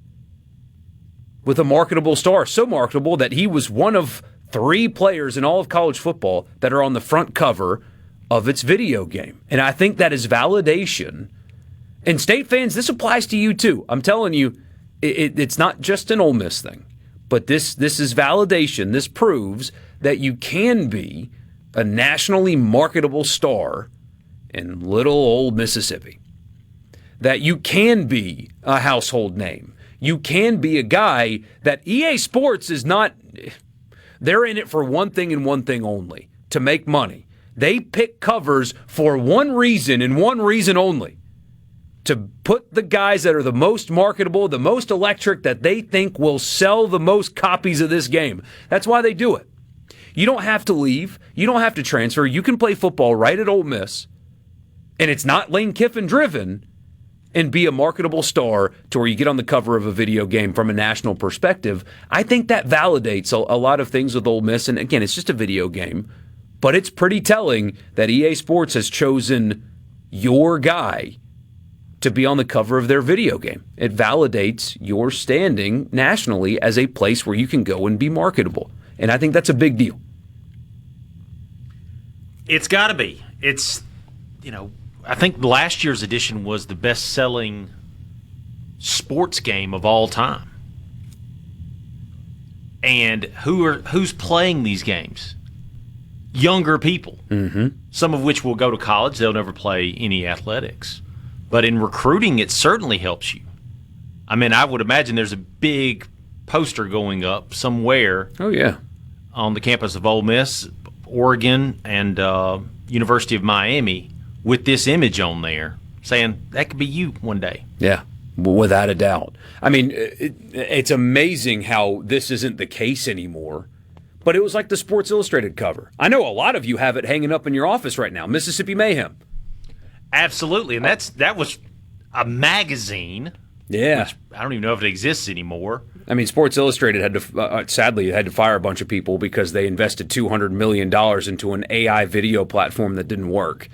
with a marketable star, so marketable that he was one of three players in all of college football that are on the front cover of its video game. And I think that is validation. And State fans, this applies to you too. I'm telling you, it's not just an Ole Miss thing. But this is validation. This proves that you can be a nationally marketable star in little old Mississippi. That you can be a household name. You can be a guy that EA Sports is not, they're in it for one thing and one thing only, to make money. They pick covers for one reason and one reason only. To put the guys that are the most marketable, the most electric, that they think will sell the most copies of this game. That's why they do it. You don't have to leave. You don't have to transfer. You can play football right at Ole Miss, and it's not Lane Kiffin driven, and be a marketable star to where you get on the cover of a video game from a national perspective. I think that validates a lot of things with Ole Miss. And again, it's just a video game, but it's pretty telling that EA Sports has chosen your guy to be on the cover of their video game. It validates your standing nationally as a place where you can go and be marketable. And I think that's a big deal. It's got to be. It's, I think last year's edition was the best-selling sports game of all time. And who's playing these games? Younger people, some of which will go to college. They'll never play any athletics. But in recruiting, it certainly helps you. I mean, I would imagine there's a big poster going up somewhere. Oh, yeah. On the campus of Ole Miss, Oregon, and University of Miami with this image on there saying that could be you one day. Yeah, without a doubt. I mean, it's amazing how this isn't the case anymore. But it was like the Sports Illustrated cover. I know a lot of you have it hanging up in your office right now, Mississippi Mayhem. Absolutely, and that was a magazine. Yeah. Which I don't even know if it exists anymore. I mean, Sports Illustrated had to, sadly, had to fire a bunch of people because they invested $200 million into an AI video platform that didn't work.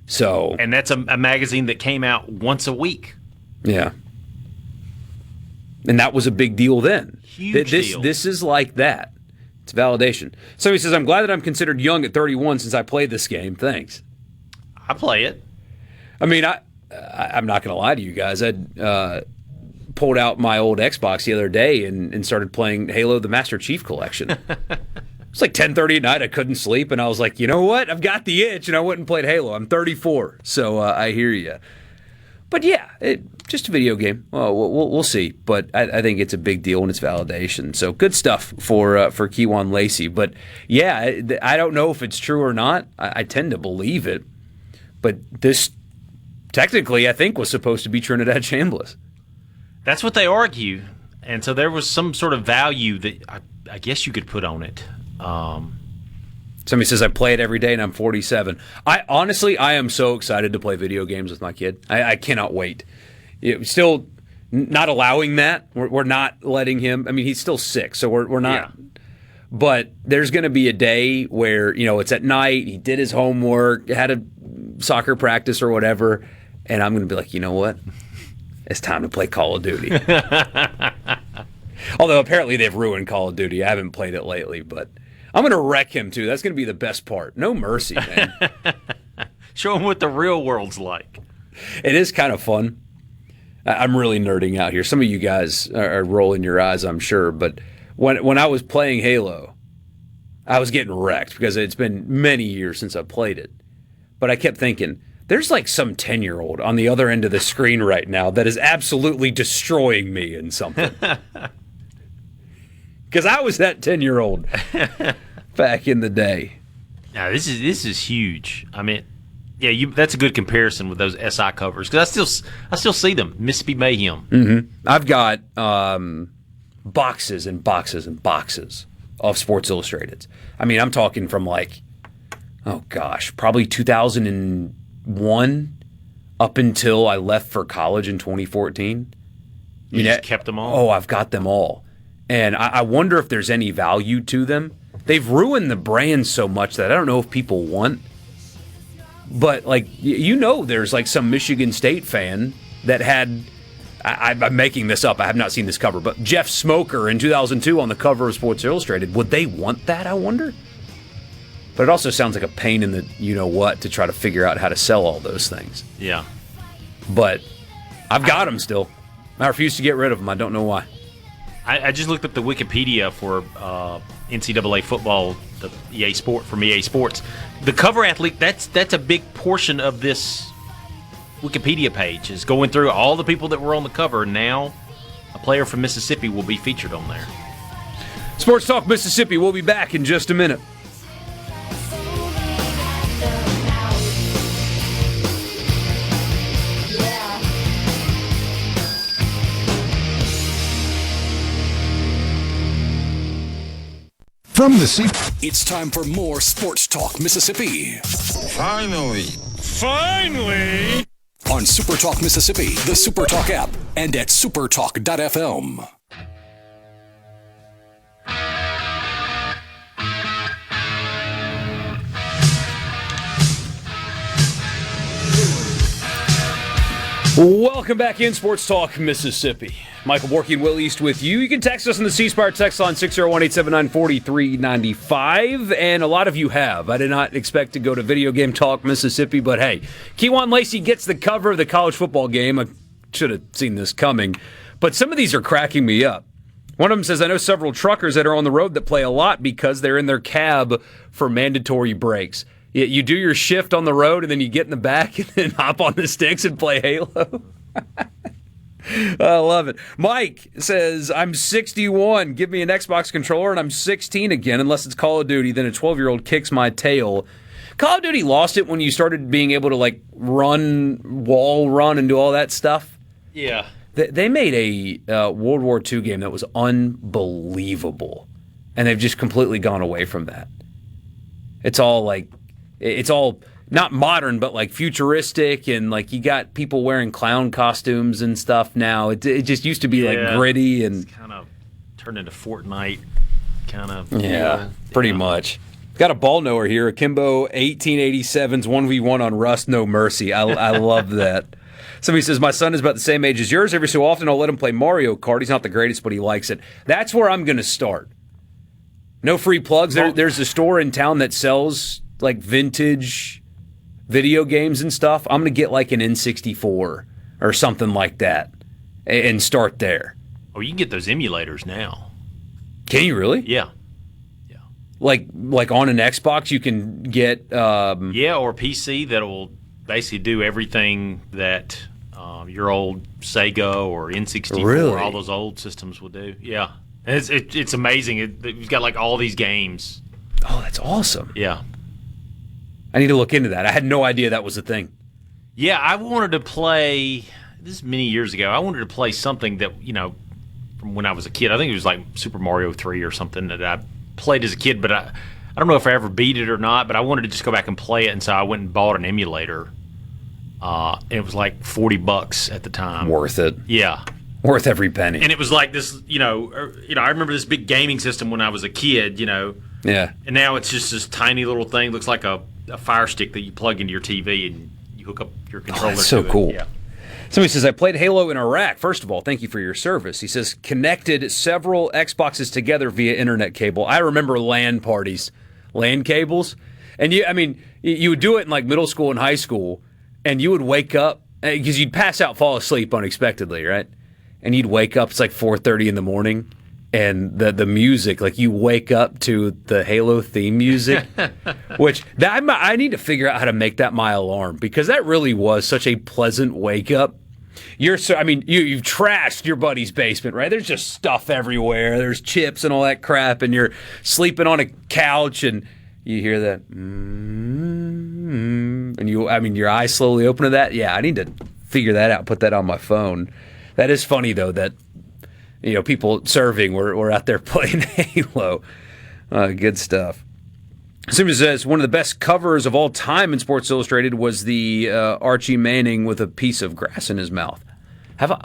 So, and that's a magazine that came out once a week. Yeah. And that was a big deal then. Huge deal. This is like that. It's validation. So he says, I'm glad that I'm considered young at 31 since I played this game. Thanks. I play it. I mean, I'm not going to lie to you guys. I pulled out my old Xbox the other day and started playing Halo the Master Chief Collection. It's like 10:30 at night. I couldn't sleep, and I was like, you know what? I've got the itch, and I went and played Halo. I'm 34, so I hear you. But yeah, just a video game. Well, we'll see. But I think it's a big deal and it's validation. So good stuff for Kewan Lacey. But yeah, I don't know if it's true or not. I tend to believe it. But this technically, I think, was supposed to be Trinidad Chambliss. That's what they argue. And so there was some sort of value that I guess you could put on it. Somebody says, I play it every day and I'm 47. I am so excited to play video games with my kid. I cannot wait. Still not allowing that. We're not letting him. I mean, he's still 6, so we're not. Yeah. But there's going to be a day where, it's at night, he did his homework, had a soccer practice or whatever, and I'm going to be like, you know what? It's time to play Call of Duty. Although apparently they've ruined Call of Duty. I haven't played it lately, but I'm going to wreck him too. That's going to be the best part. No mercy, man. Show him what the real world's like. It is kind of fun. I'm really nerding out here. Some of you guys are rolling your eyes, I'm sure, but when I was playing Halo, I was getting wrecked because it's been many years since I played it. But I kept thinking, there's like some 10-year-old on the other end of the screen right now that is absolutely destroying me in something. Because I was that 10-year-old back in the day. Now this is huge. I mean, yeah, that's a good comparison with those SI covers because I still see them. Mississippi Mayhem. Mm-hmm. I've got boxes and boxes and boxes of Sports Illustrated. I mean, I'm talking from like, oh gosh, probably 2001 up until I left for college in 2014. You just kept them all? Oh, I've got them all. And I wonder if there's any value to them. They've ruined the brand so much that I don't know if people want. But, like, there's like some Michigan State fan that had, I'm making this up, I have not seen this cover, but Jeff Smoker in 2002 on the cover of Sports Illustrated. Would they want that, I wonder? But it also sounds like a pain in the you-know-what to try to figure out how to sell all those things. Yeah. But I've got them still. I refuse to get rid of them. I don't know why. I just looked up the Wikipedia for NCAA football, the EA Sport from EA Sports. The cover athlete, that's a big portion of this Wikipedia page, is going through all the people that were on the cover. Now a player from Mississippi will be featured on there. Sports Talk Mississippi. We'll be back in just a minute. From the sea, it's time for more Sports Talk Mississippi. Finally. On SuperTalk Mississippi, the SuperTalk app, and at supertalk.fm. Welcome back in Sports Talk Mississippi. Michael Borky and Will East with you. You can text us on the C Spire text line 601-879-4395, and a lot of you have. I did not expect to go to Video Game Talk Mississippi, but hey, Kewan Lacey gets the cover of the college football game. I should have seen this coming, but some of these are cracking me up. One of them says, I know several truckers that are on the road that play a lot because they're in their cab for mandatory breaks. You do your shift on the road, and then you get in the back and then hop on the sticks and play Halo. I love it. Mike says, I'm 61. Give me an Xbox controller, and I'm 16 again, unless it's Call of Duty. Then a 12-year-old kicks my tail. Call of Duty lost it when you started being able to, like, wall run, and do all that stuff. Yeah. They made a World War II game that was unbelievable, and they've just completely gone away from that. It's all not modern, but like futuristic, and like you got people wearing clown costumes and stuff now. It just used to be like gritty and it's kind of turned into Fortnite kind of. Yeah, pretty much. Got a ball knower here. Akimbo 1887's 1v1 on Rust, no mercy. I love that. Somebody says, my son is about the same age as yours. Every so often I'll let him play Mario Kart. He's not the greatest, but he likes it. That's where I'm going to start. No free plugs. There's a store in town that sells like vintage video games and stuff. I'm going to get like an N64 or something like that and start there. Oh, you can get those emulators now. Can you really? Yeah. Like on an Xbox, you can get or PC that will basically do everything that your old Sega or N64, Really? all those old systems will do. Yeah, and it's amazing. You've got like all these games. Oh, that's awesome. Yeah, I need to look into that. I had no idea that was a thing. yeah. I wanted to play. This is many years ago. I wanted to play something that from when I was a kid. I think it was like Super Mario 3 or something that I played as a kid, but I don't know if I ever beat it or not, but I wanted to just go back and play it, and so I went and bought an emulator. It was like $40 at the time. Worth it. Yeah. Worth every penny. And it was like this, I remember this big gaming system when I was a kid, Yeah. and now it's just this tiny little thing, looks like a Fire Stick that you plug into your TV and you hook up your controller That's so to it. cool. Yeah. Somebody says, I played Halo in Iraq. First of all, thank you for your service. He says, connected several Xboxes together via internet cable. I remember LAN parties, LAN cables. And you would do it in like middle school and high school, and you would wake up, because you'd pass out, fall asleep unexpectedly, right? And you'd wake up, it's like 4:30 in the morning, and the music, like you wake up to the Halo theme music, which I need to figure out how to make that my alarm, because that really was such a pleasant wake up. You've trashed your buddy's basement, right? There's just stuff everywhere. There's chips and all that crap, and you're sleeping on a couch, and you hear that, and your eyes slowly open to that. Yeah, I need to figure that out, put that on my phone. That is funny, though, that people serving were out there playing Halo. Good stuff. Somebody says one of the best covers of all time in Sports Illustrated was the Archie Manning with a piece of grass in his mouth.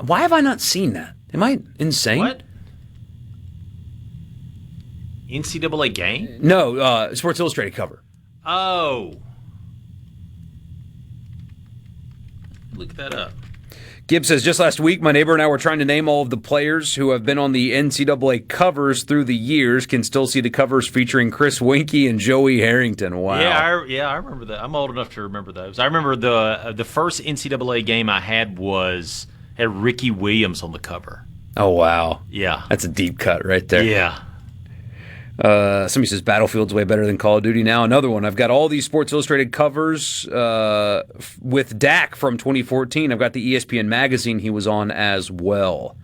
Why have I not seen that? Am I insane? What? NCAA game? No, Sports Illustrated cover. Oh. Look that up. Gibbs says, just last week, my neighbor and I were trying to name all of the players who have been on the NCAA covers through the years. Can still see the covers featuring Chris Winkie and Joey Harrington. Wow. Yeah, I remember that. I'm old enough to remember those. I remember the first NCAA game I had had Ricky Williams on the cover. Oh, wow. Yeah. That's a deep cut right there. Yeah. Somebody says Battlefield's way better than Call of Duty now. Another one. I've got all these Sports Illustrated covers with Dak from 2014. I've got the ESPN magazine he was on as well.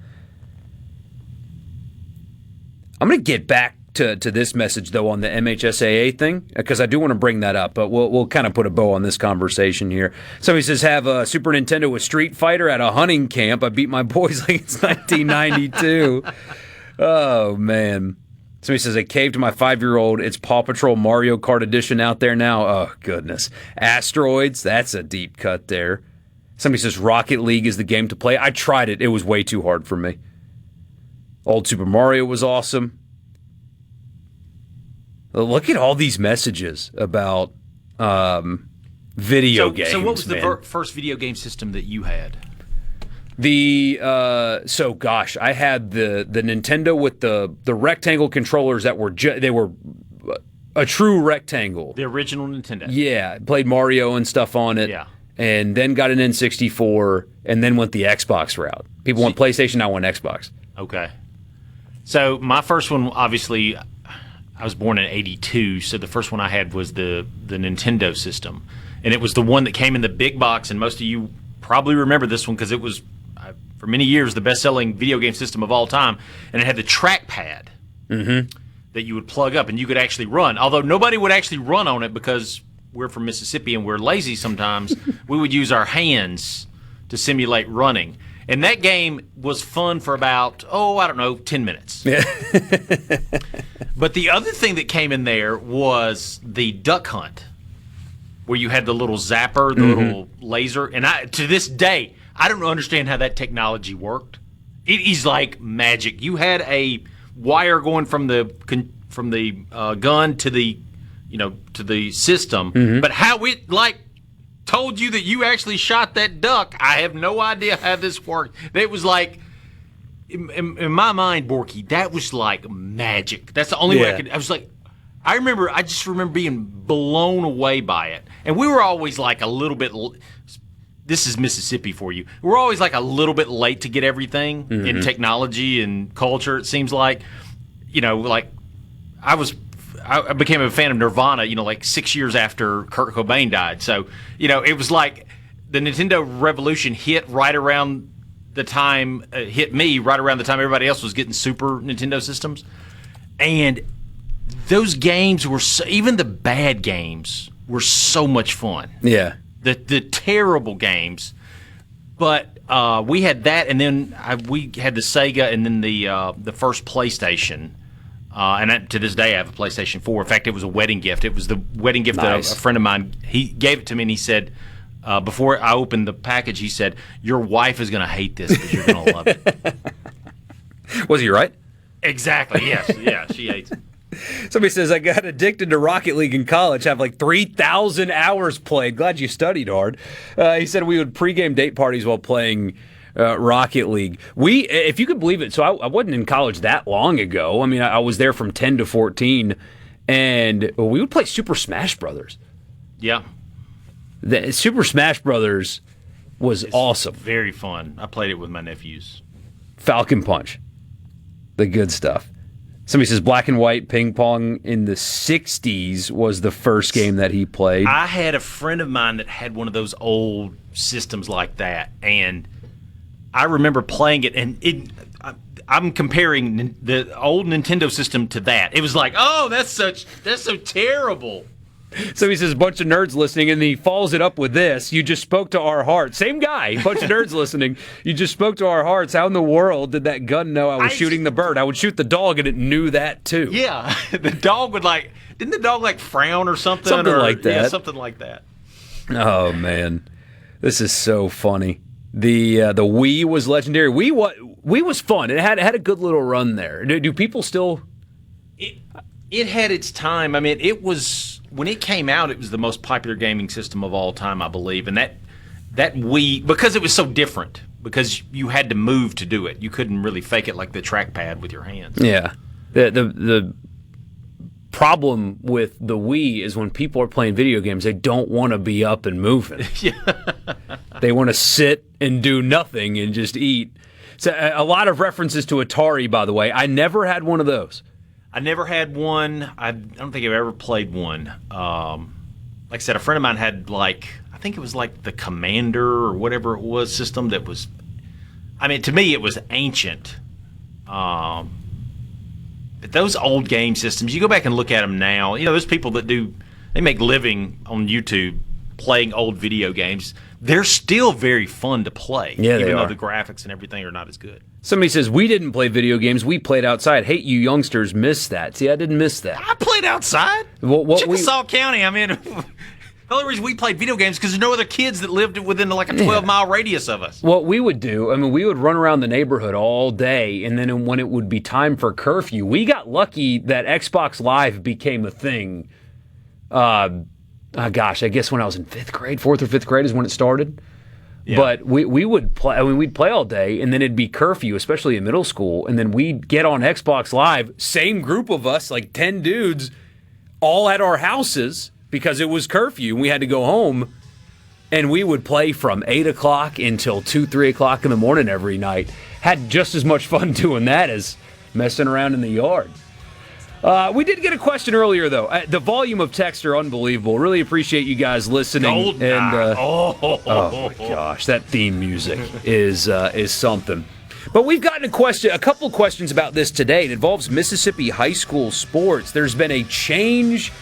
I'm going to get back to this message, though, on the MHSAA thing, because I do want to bring that up, but we'll kind of put a bow on this conversation here. Somebody says, have a Super Nintendo with Street Fighter at a hunting camp. I beat my boys like it's 1992. Oh, man. Somebody says, I caved my 5-year-old. It's Paw Patrol Mario Kart Edition out there now. Oh, goodness. Asteroids, that's a deep cut there. Somebody says, Rocket League is the game to play. I tried it. It was way too hard for me. Old Super Mario was awesome. Look at all these messages about video games. So what was the first video game system that you had? I had the Nintendo with the rectangle controllers that were they were a true rectangle. The original Nintendo. Yeah, played Mario and stuff on it. Yeah. And then got an N64, and then went the Xbox route. People want PlayStation, I want Xbox. Okay. So my first one, obviously, I was born in '82, so the first one I had was the Nintendo system. And it was the one that came in the big box, and most of you probably remember this one because it was, for many years, the best-selling video game system of all time. And it had the trackpad that you would plug up, and you could actually run. Although nobody would actually run on it because we're from Mississippi and we're lazy sometimes, we would use our hands to simulate running. And that game was fun for about, 10 minutes. Yeah. But the other thing that came in there was the duck hunt, where you had the little zapper, the little laser. And to this day, I don't understand how that technology worked. It is like magic. You had a wire going from the gun to the system, but how it told you that you actually shot that duck, I have no idea how this worked. It was like, in my mind, Borky, that was like magic. That's the only way I just remember being blown away by it. And we were always like a little bit, this is Mississippi for you, we're always like a little bit late to get everything in technology and culture, it seems like. I became a fan of Nirvana, 6 years after Kurt Cobain died. So, it was like the Nintendo revolution hit right around the time, hit me right around the time everybody else was getting Super Nintendo systems. And those games were, even the bad games were so much fun. Yeah. The terrible games. But we had that, and then we had the Sega, and then the first PlayStation. To this day, I have a PlayStation 4. In fact, it was a wedding gift. It was the wedding gift that a friend of mine, he gave it to me, and he said, before I opened the package, he said, your wife is going to hate this, but you're going to love it. Was he right? Exactly, yes. Yeah, she hates it. Somebody says, I got addicted to Rocket League in college, have like 3,000 hours played. Glad you studied hard. He said we would pregame date parties while playing Rocket League. If you could believe it, so I wasn't in college that long ago. I mean, I was there from 10 to 14, and we would play Super Smash Brothers. Yeah. The Super Smash Brothers was awesome. Very fun. I played it with my nephews. Falcon Punch. The good stuff. Somebody says black and white ping pong in the 60s was the first game that he played. I had a friend of mine that had one of those old systems like that, and I remember playing it, and I'm comparing the old Nintendo system to that. It was like, oh, that's so terrible. So he says, bunch of nerds listening, and he follows it up with this. You just spoke to our hearts. Same guy, bunch of nerds listening. You just spoke to our hearts. How in the world did that gun know I was shooting the bird? I would shoot the dog, and it knew that too. Yeah, the dog would didn't the dog frown or something? Something like that. Yeah, something like that. Oh, man. This is so funny. The Wii was legendary. Wii was fun. It had a good little run there. Do people still... It had its time. I mean, it was... When it came out, it was the most popular gaming system of all time, I believe. And that Wii, because it was so different, because you had to move to do it. You couldn't really fake it like the trackpad with your hands. Yeah. The problem with the Wii is when people are playing video games, they don't want to be up and moving. They want to sit and do nothing and just eat. So a lot of references to Atari, by the way. I never had one of those. I never had one. I don't think I've ever played one. Like I said, a friend of mine had I think it was like the Commander or whatever it was system that was, I mean, to me it was ancient. But those old game systems, you go back and look at them now, there's people that they make living on YouTube playing old video games. They're still very fun to play, even though the graphics and everything are not as good. Somebody says, we didn't play video games, we played outside. Hate you youngsters missed that. See, I didn't miss that. I played outside. Chickasaw County, I mean, the only reason we played video games because there's no other kids that lived within like a 12-mile radius of us. What we would do, I mean, we would run around the neighborhood all day, and then when it would be time for curfew, we got lucky that Xbox Live became a thing. I guess when I was in 4th or 5th grade is when it started. But we would play. I mean, we'd play all day, and then it'd be curfew, especially in middle school. And then we'd get on Xbox Live. Same group of us, like 10 dudes, all at our houses because it was curfew. And we had to go home, and we would play from 8 o'clock until 2, 3 o'clock in the morning every night. Had just as much fun doing that as messing around in the yard. We did get a question earlier, though. The volume of text are unbelievable. Really appreciate you guys listening. Oh my gosh, that theme music is something. But we've gotten a couple questions about this today. It involves Mississippi high school sports. There's been a change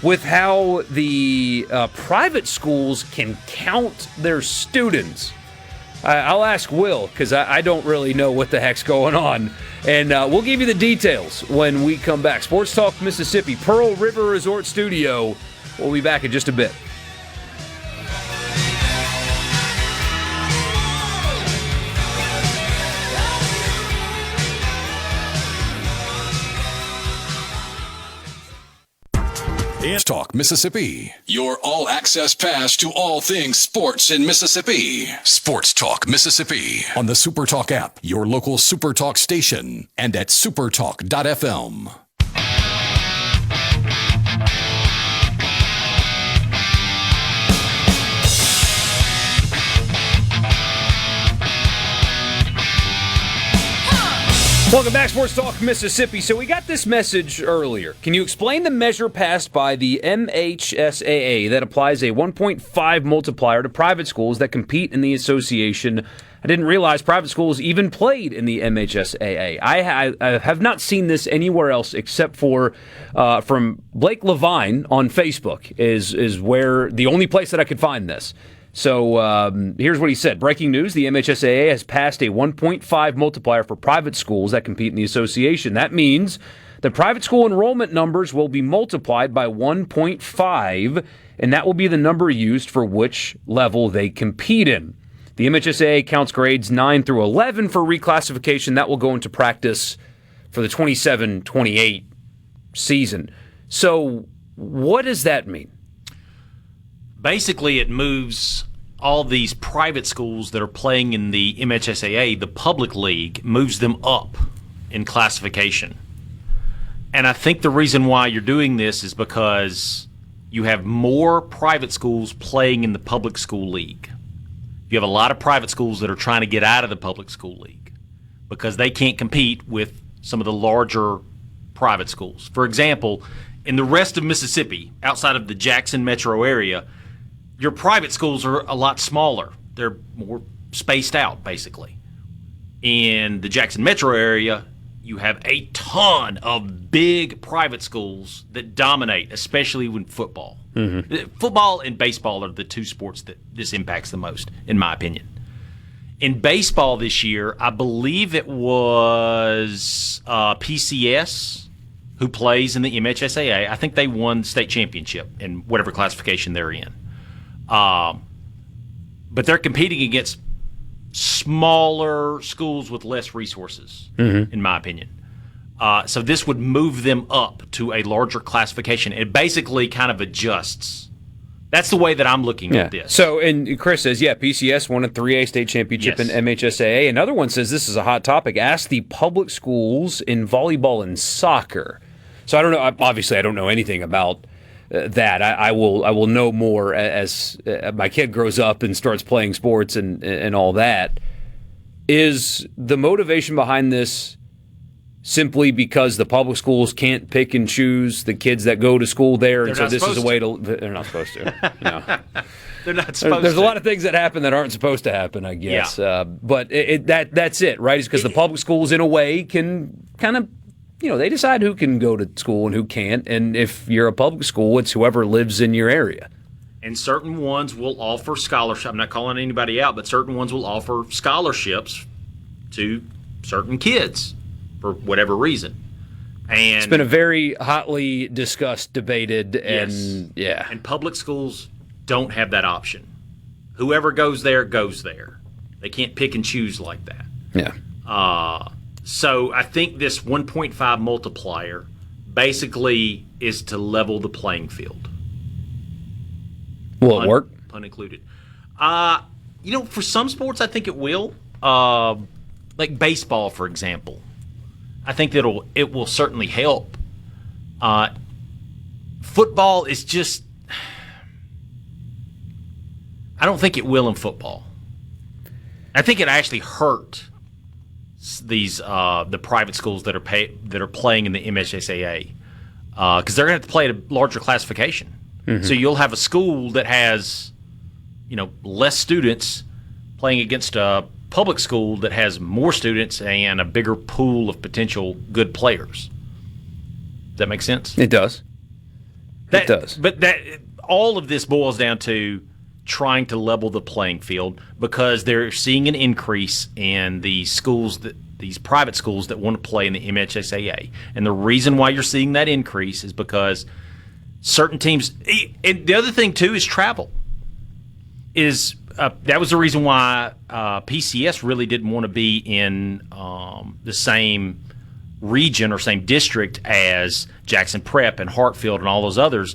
with how the private schools can count their students. I'll ask Will, because I don't really know what the heck's going on. And we'll give you the details when we come back. Sports Talk Mississippi, Pearl River Resort Studio. We'll be back in just a bit. Talk Mississippi, your all-access pass to all things sports in Mississippi. Sports Talk Mississippi on the SuperTalk app, your local SuperTalk station, and at supertalk.fm. Welcome back, Sports Talk Mississippi. So we got this message earlier. Can you explain the measure passed by the MHSAA that applies a 1.5 multiplier to private schools that compete in the association? I didn't realize private schools even played in the MHSAA. I have not seen this anywhere else except for from Blake Levine on Facebook is where the only place that I could find this. So here's what he said. Breaking news, the MHSAA has passed a 1.5 multiplier for private schools that compete in the association. That means the private school enrollment numbers will be multiplied by 1.5, and that will be the number used for which level they compete in. The MHSAA counts grades 9 through 11 for reclassification. That will go into practice for the 27-28 season. So what does that mean? Basically, it moves all these private schools that are playing in the MHSAA, the public league, moves them up in classification. And I think the reason why you're doing this is because you have more private schools playing in the public school league. You have a lot of private schools that are trying to get out of the public school league because they can't compete with some of the larger private schools. For example, in the rest of Mississippi, outside of the Jackson metro area, your private schools are a lot smaller. They're more spaced out, basically. In the Jackson metro area, you have a ton of big private schools that dominate, especially when football. Mm-hmm. Football and baseball are the two sports that this impacts the most, in my opinion. In baseball this year, I believe it was PCS who plays in the MHSAA. I think they won the state championship in whatever classification they're in. But they're competing against smaller schools with less resources, in my opinion. So this would move them up to a larger classification. It basically kind of adjusts. That's the way that I'm looking at this. So, and Chris says, PCS won a 3A state championship in MHSAA. Another one says this is a hot topic. Ask the public schools in volleyball and soccer. So I don't know. Obviously, I don't know anything about that. I will know more as my kid grows up and starts playing sports and all that. Is the motivation behind this simply because the public schools can't pick and choose the kids that go to school there, and so this is a way to? They're not supposed to. No. They're not supposed to. There's a lot of things that happen that aren't supposed to happen, I guess. Yeah. But that's it, right? It's because the public schools, in a way, can kind of, they decide who can go to school and who can't. And if you're a public school, it's whoever lives in your area. And certain ones will offer scholarships. I'm not calling anybody out, but certain ones will offer scholarships to certain kids for whatever reason. And it's been a very hotly discussed, debated, and And public schools don't have that option. Whoever goes there, goes there. They can't pick and choose like that. Yeah. So I think this 1.5 multiplier basically is to level the playing field. Will it work? Pun included. For some sports, I think it will. Like baseball, for example. I think it will certainly help. Football is just. I don't think it will in football. I think it actually hurt these the private schools that are playing in the MHSAA because they're going to have to play at a larger classification. Mm-hmm. So you'll have a school that has less students playing against a public school that has more students and a bigger pool of potential good players. Does that make sense? It does. It does. But all of this boils down to trying to level the playing field because they're seeing an increase in these private schools that want to play in the MHSAA. And the reason why you're seeing that increase is because certain teams – and the other thing, too, is travel. That was the reason why PCS really didn't want to be in the same region or same district as Jackson Prep and Hartfield and all those others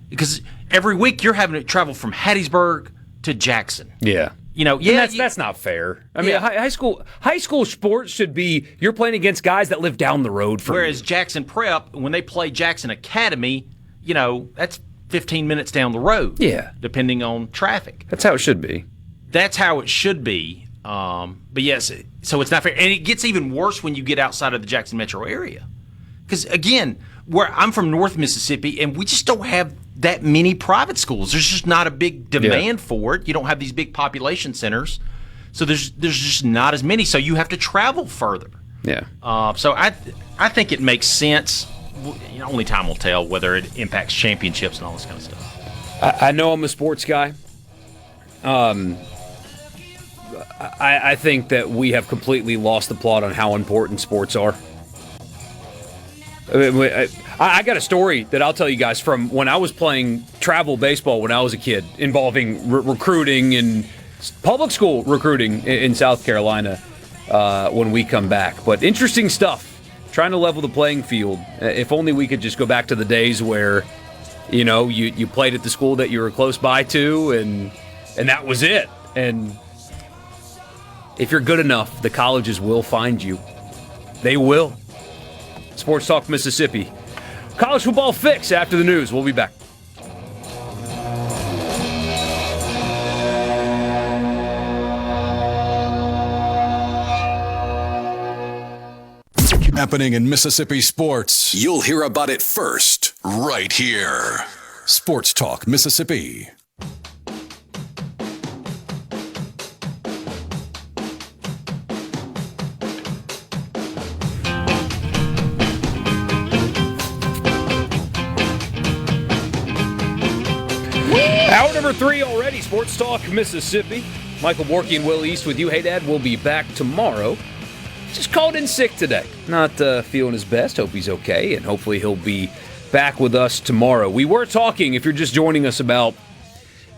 because every week you're having to travel from Hattiesburg to Jackson. Yeah. That's not fair. I mean, high school sports should be you're playing against guys that live down the road from Whereas Jackson Prep, when they play Jackson Academy, that's 15 minutes down the road. Yeah. Depending on traffic. That's how it should be. That's how it should be. But yes, so it's not fair. And it gets even worse when you get outside of the Jackson metro area. Because, again, where I'm from North Mississippi, and we just don't have that many private schools. There's just not a big demand for it. You don't have these big population centers. So there's just not as many. So you have to travel further. Yeah. So I think it makes sense. Only time will tell whether it impacts championships and all this kind of stuff. I know I'm a sports guy. I think that we have completely lost the plot on how important sports are. I got a story that I'll tell you guys from when I was playing travel baseball when I was a kid involving recruiting and public school recruiting in South Carolina when we come back. But interesting stuff. Trying to level the playing field. If only we could just go back to the days where, you played at the school that you were close by to and that was it. And if you're good enough, the colleges will find you. They will. Sports Talk Mississippi. College football fix after the news. We'll be back. Happening in Mississippi sports. You'll hear about it first, right here. Sports Talk Mississippi. Hour number 3 already, Sports Talk Mississippi. Michael Borky and Will East with you. Hey, Dad, we'll be back tomorrow. Just called in sick today. Not feeling his best. Hope he's okay, and hopefully he'll be back with us tomorrow. We were talking, if you're just joining us, about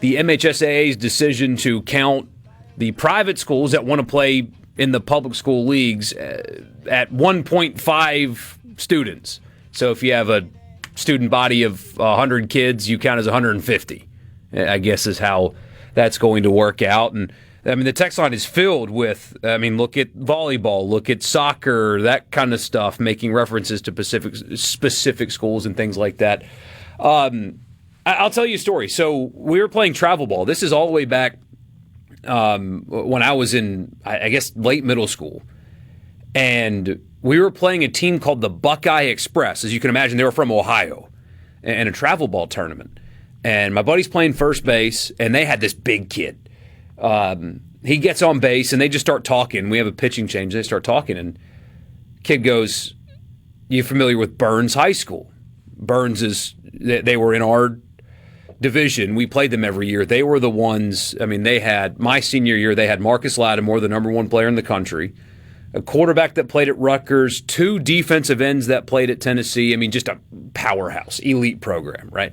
the MHSAA's decision to count the private schools that want to play in the public school leagues at 1.5 students. So if you have a student body of 100 kids, you count as 150, I guess is how that's going to work out. And I mean, the text line is filled with, look at volleyball, look at soccer, that kind of stuff, making references to specific schools and things like that. I'll tell you a story. So we were playing travel ball. This is all the way back when I was in, I guess, late middle school. And we were playing a team called the Buckeye Express. As you can imagine, they were from Ohio, in a travel ball tournament. And my buddy's playing first base, and they had this big kid. He gets on base, and they just start talking. We have a pitching change. They start talking, and kid goes, "You familiar with Burns High School?" Burns they were in our division. We played them every year. They were the ones, they had, my senior year, they had Marcus Lattimore, the number 1 player in the country, a quarterback that played at Rutgers, 2 defensive ends that played at Tennessee. Just a powerhouse, elite program, right?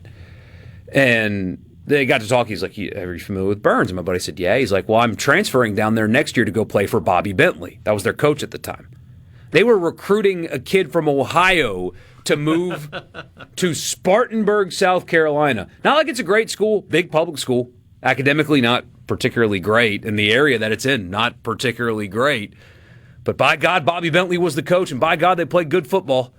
And they got to talk. He's like, "Are you familiar with Burns?" And my buddy said, "Yeah." He's like, "Well, I'm transferring down there next year to go play for Bobby Bentley." That was their coach at the time. They were recruiting a kid from Ohio to move to Spartanburg, South Carolina. Not like it's a great school, big public school, academically not particularly great, and the area that it's in, not particularly great. But by God, Bobby Bentley was the coach, and by God, they played good football.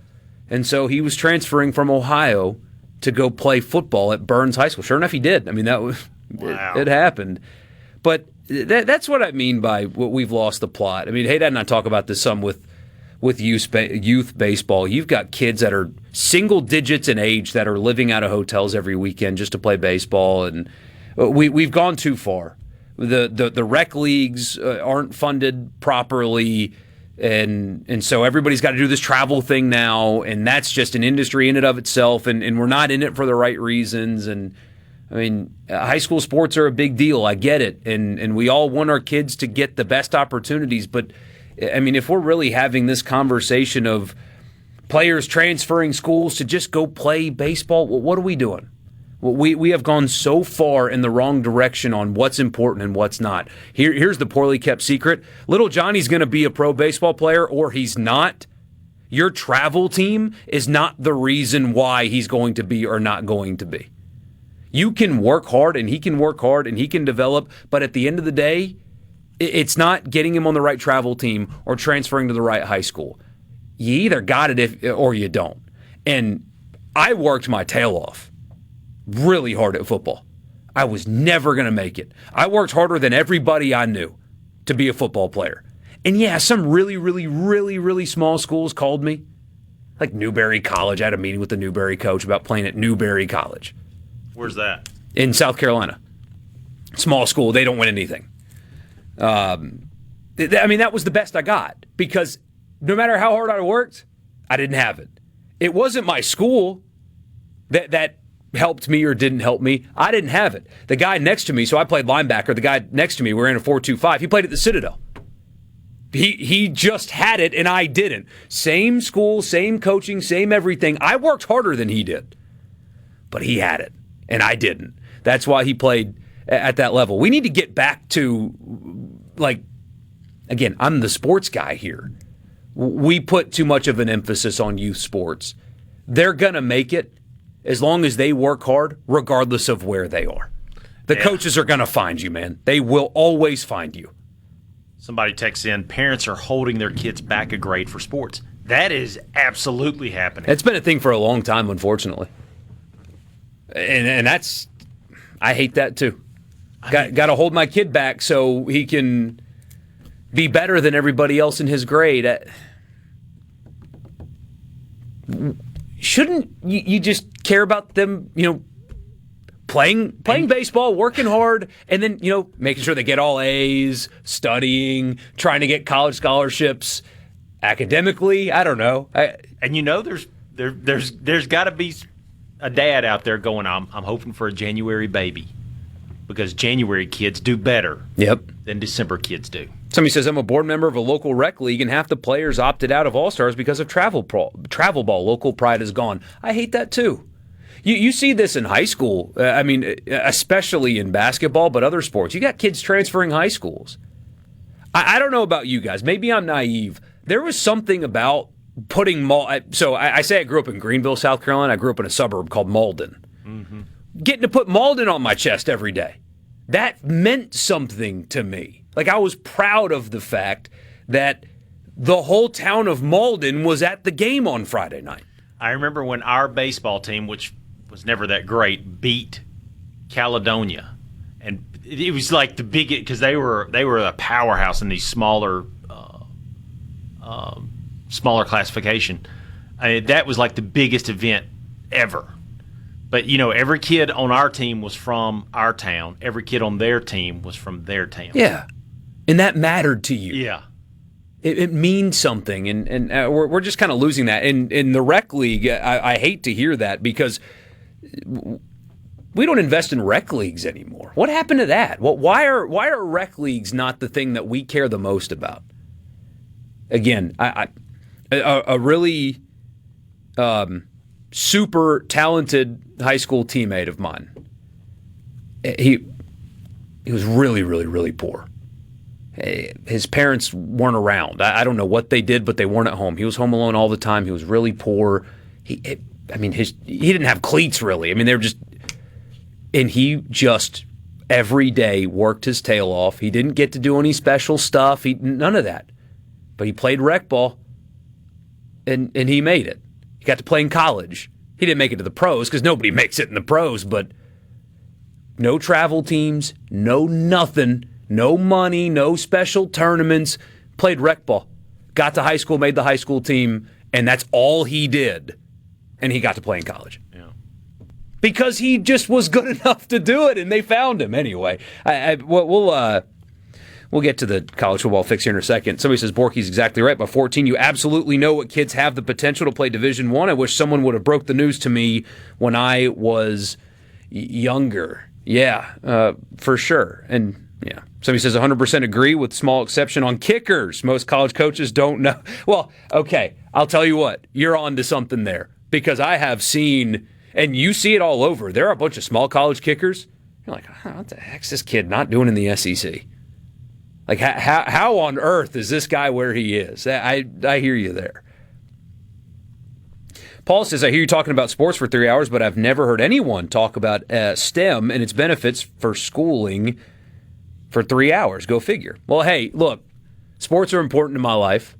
And so he was transferring from Ohio to go play football at Burns High School. Sure enough, he did. I mean, that was it happened. But that's what I mean by what we've lost the plot. I mean, Haydad and I talk about this some with youth baseball. You've got kids that are single digits in age that are living out of hotels every weekend just to play baseball, and we've gone too far. The rec leagues aren't funded properly, and so everybody's got to do this travel thing now, and that's just an industry in and of itself, and we're not in it for the right reasons. And I mean, high school sports are a big deal. I get it, and we all want our kids to get the best opportunities, but I mean, if we're really having this conversation of players transferring schools to just go play baseball, well, what are we doing? Well, we have gone so far in the wrong direction on what's important and what's not. Here's the poorly kept secret. Little Johnny's going to be a pro baseball player or he's not. Your travel team is not the reason why he's going to be or not going to be. You can work hard and he can work hard and he can develop, but at the end of the day, it's not getting him on the right travel team or transferring to the right high school. You either got it or you don't. And I worked my tail off really hard at football. I was never going to make it. I worked harder than everybody I knew to be a football player. And yeah, some really, really, really, really small schools called me. Like Newberry College. I had a meeting with the Newberry coach about playing at Newberry College. Where's that? In South Carolina. Small school. They don't win anything. I mean, that was the best I got because no matter how hard I worked, I didn't have it. It wasn't my school that helped me or didn't help me. I didn't have it. The guy next to me, so I played linebacker. The guy next to me, we were in a 4-2-5. He played at the Citadel. He just had it and I didn't. Same school, same coaching, same everything. I worked harder than he did, but he had it and I didn't. That's why he played at that level. We need to get back to, like, again, I'm the sports guy here. We put too much of an emphasis on youth sports. They're going to make it as long as they work hard, regardless of where they are. The coaches are going to find you, man. They will always find you. Somebody texts in, parents are holding their kids back a grade for sports. That is absolutely happening. It's been a thing for a long time, unfortunately. And that's, I hate that too. Got to hold my kid back so he can be better than everybody else in his grade. Shouldn't you just care about them, playing baseball, working hard, and then, making sure they get all A's, studying, trying to get college scholarships, academically? I don't know. There's got to be a dad out there going, I'm hoping for a January baby. Because January kids do better than December kids do. Somebody says, I'm a board member of a local rec league, and half the players opted out of All-Stars because of travel ball. Local pride is gone. I hate that, too. You see this in high school. I mean, especially in basketball, but other sports. You got kids transferring high schools. I don't know about you guys. Maybe I'm naive. There was something about putting so I say I grew up in Greenville, South Carolina. I grew up in a suburb called Malden. Mm-hmm. Getting to put Malden on my chest every day. That meant something to me. Like, I was proud of the fact that the whole town of Malden was at the game on Friday night. I remember when our baseball team, which was never that great, beat Caledonia. And it was like the big, because they were a powerhouse in these smaller classification. That was like the biggest event ever. But, every kid on our team was from our town. Every kid on their team was from their town. Yeah. And that mattered to you. Yeah. It means something. And we're just kind of losing that. And in the rec league, I hate to hear that because we don't invest in rec leagues anymore. What happened to that? Why are rec leagues not the thing that we care the most about? Again, a really super talented high school teammate of mine. He was really, really, really poor. His parents weren't around. I don't know what they did, but they weren't at home. He was home alone all the time. He was really poor. He didn't have cleats really. I mean, they were just, and he just every day, worked his tail off. He didn't get to do any special stuff. None of that. But he played rec ball, and he made it. He got to play in college. He didn't make it to the pros because nobody makes it in the pros, but no travel teams, no nothing, no money, no special tournaments. Played rec ball. Got to high school, made the high school team, and that's all he did. And he got to play in college. Yeah. Because he just was good enough to do it, and they found him anyway. We'll get to the college football fix here in a second. Somebody says, Borky's exactly right. By 14, you absolutely know what kids have the potential to play Division I. I wish someone would have broke the news to me when I was younger. Yeah, for sure. And yeah, somebody says 100% agree with small exception on kickers. Most college coaches don't know. Well, okay, I'll tell you what. You're on to something there. Because I have seen, and you see it all over, there are a bunch of small college kickers. You're like, what the heck's this kid not doing in the SEC? Like, how on earth is this guy where he is? I hear you there. Paul says, I hear you talking about sports for 3 hours, but I've never heard anyone talk about STEM and its benefits for schooling for 3 hours. Go figure. Well, hey, look, sports are important in my life.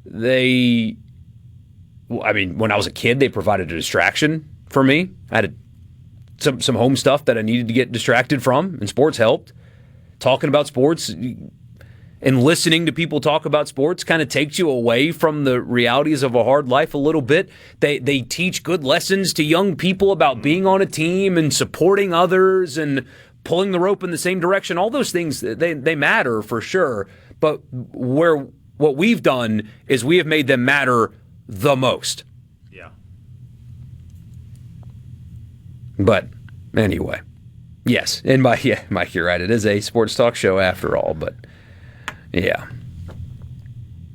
When I was a kid, they provided a distraction for me. I had some home stuff that I needed to get distracted from, and sports helped. Talking about sports and listening to people talk about sports kind of takes you away from the realities of a hard life a little bit. They teach good lessons to young people about being on a team and supporting others and pulling the rope in the same direction. All those things, they matter for sure. But what we've done is we have made them matter the most. Yeah. But anyway. Yes, and Mike, you're right. It is a sports talk show after all, but yeah.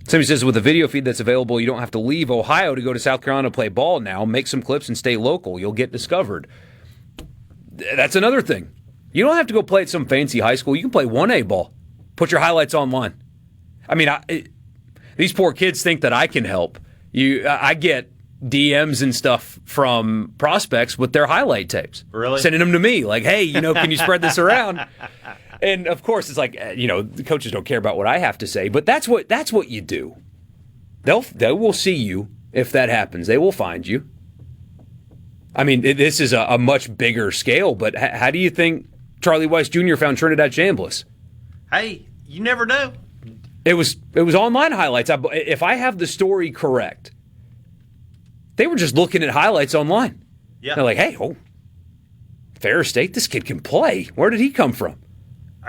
Somebody says with the video feed that's available, you don't have to leave Ohio to go to South Carolina to play ball now. Make some clips and stay local. You'll get discovered. That's another thing. You don't have to go play at some fancy high school. You can play 1A ball. Put your highlights online. I mean, these poor kids think that I can help. I get DMs and stuff from prospects with their highlight tapes. Really? Sending them to me like, hey, can you spread this around? And of course it's like, the coaches don't care about what I have to say, but that's what you do. They will see you if that happens. They will find you. I mean, this is a much bigger scale, but how do you think Charlie Weiss Jr. found Trinidad Chambliss? Hey, you never know. It was online highlights. If I have the story correct, they were just looking at highlights online. Yeah. They're like, hey, Ferris State, this kid can play. Where did he come from?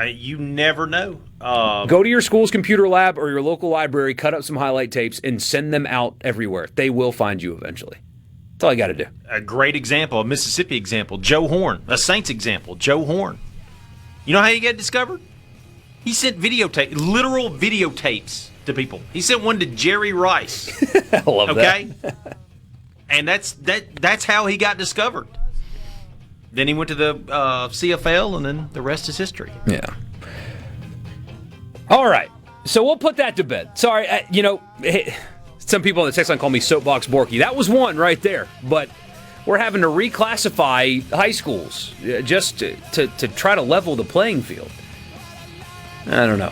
You never know. Go to your school's computer lab or your local library, cut up some highlight tapes, and send them out everywhere. They will find you eventually. That's all you got to do. A great example, a Mississippi example, Joe Horn. A Saints example, Joe Horn. You know how he got discovered? He sent literal videotapes to people. He sent one to Jerry Rice. I love that. Okay? And that's how he got discovered. Then he went to the CFL, and then the rest is history. Yeah. All right. So we'll put that to bed. Sorry, some people on the text line call me Soapbox Borky. That was one right there. But we're having to reclassify high schools just to try to level the playing field. I don't know.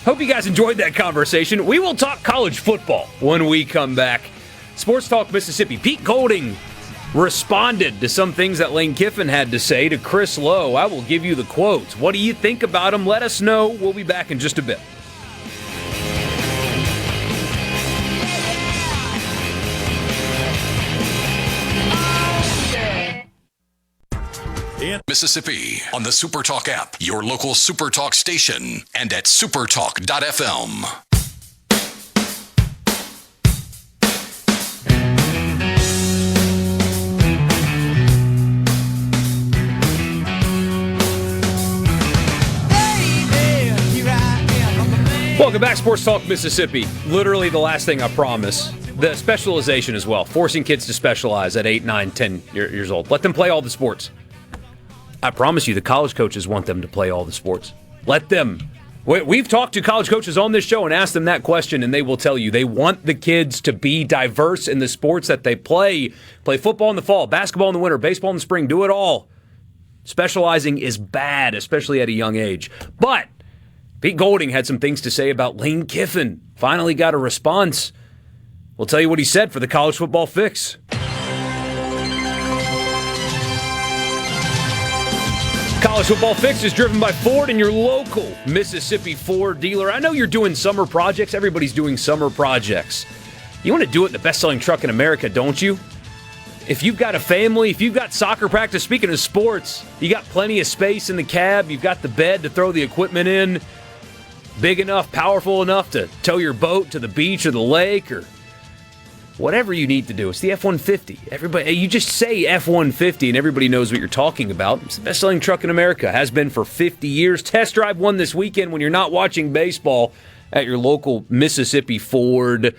Hope you guys enjoyed that conversation. We will talk college football when we come back. Sports Talk Mississippi. Pete Golding responded to some things that Lane Kiffin had to say to Chris Lowe. I will give you the quotes. What do you think about them? Let us know. We'll be back in just a bit. In Mississippi on the SuperTalk app, your local SuperTalk station, and at supertalk.fm. Welcome back, Sports Talk Mississippi. Literally the last thing I promise. The specialization as well. Forcing kids to specialize at 8, 9, 10 years old. Let them play all the sports. I promise you, the college coaches want them to play all the sports. Let them. We've talked to college coaches on this show and asked them that question, and they will tell you they want the kids to be diverse in the sports that they play. Play football in the fall, basketball in the winter, baseball in the spring, do it all. Specializing is bad, especially at a young age. But Pete Golding had some things to say about Lane Kiffin. Finally got a response. We'll tell you what he said for the College Football Fix. College Football Fix is driven by Ford and your local Mississippi Ford dealer. I know you're doing summer projects. Everybody's doing summer projects. You want to do it in the best-selling truck in America, don't you? If you've got a family, if you've got soccer practice, speaking of sports, you got plenty of space in the cab, you've got the bed to throw the equipment in, big enough, powerful enough to tow your boat to the beach or the lake or whatever you need to do. It's the F-150. Everybody, you just say F-150 and everybody knows what you're talking about. It's the best-selling truck in America. Has been for 50 years. Test drive one this weekend when you're not watching baseball at your local Mississippi Ford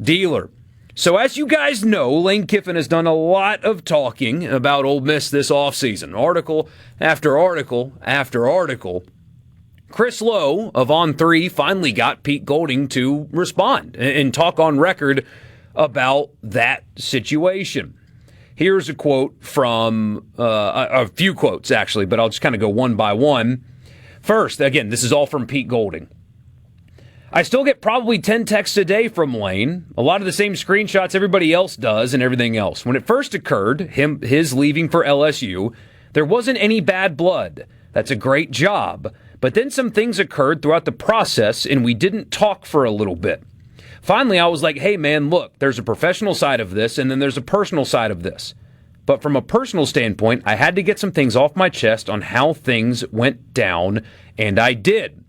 dealer. So as you guys know, Lane Kiffin has done a lot of talking about Ole Miss this offseason. Article after article after article. Chris Lowe of On3 finally got Pete Golding to respond and talk on record about that situation. Here's a quote from, a few quotes actually, but I'll just kind of go one by one. First, again, this is all from Pete Golding. I still get probably 10 texts a day from Lane, a lot of the same screenshots everybody else does and everything else. When it first occurred, his leaving for LSU, there wasn't any bad blood. That's a great job. But then some things occurred throughout the process and we didn't talk for a little bit. Finally, I was like, hey, man, look, there's a professional side of this, and then there's a personal side of this. But from a personal standpoint, I had to get some things off my chest on how things went down, and I did.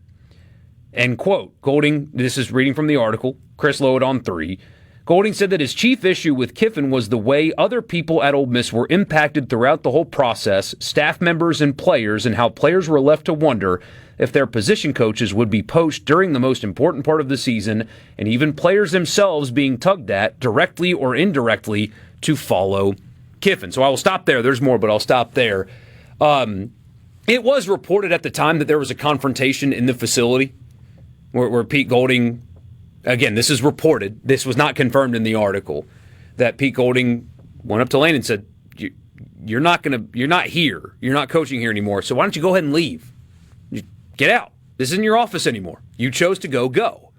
End quote. Golding, this is reading from the article, Chris Lowe on 3. Golding said that his chief issue with Kiffin was the way other people at Ole Miss were impacted throughout the whole process, staff members and players, and how players were left to wonder if their position coaches would be poached during the most important part of the season, and even players themselves being tugged at, directly or indirectly, to follow Kiffin. So I will stop there. There's more, but I'll stop there. It was reported at the time that there was a confrontation in the facility where Pete Golding, again, this is reported, this was not confirmed in the article, that Pete Golding went up to Lane and said, you're not here. You're not coaching here anymore, so why don't you go ahead and leave? Get out. This isn't your office anymore. You chose to go.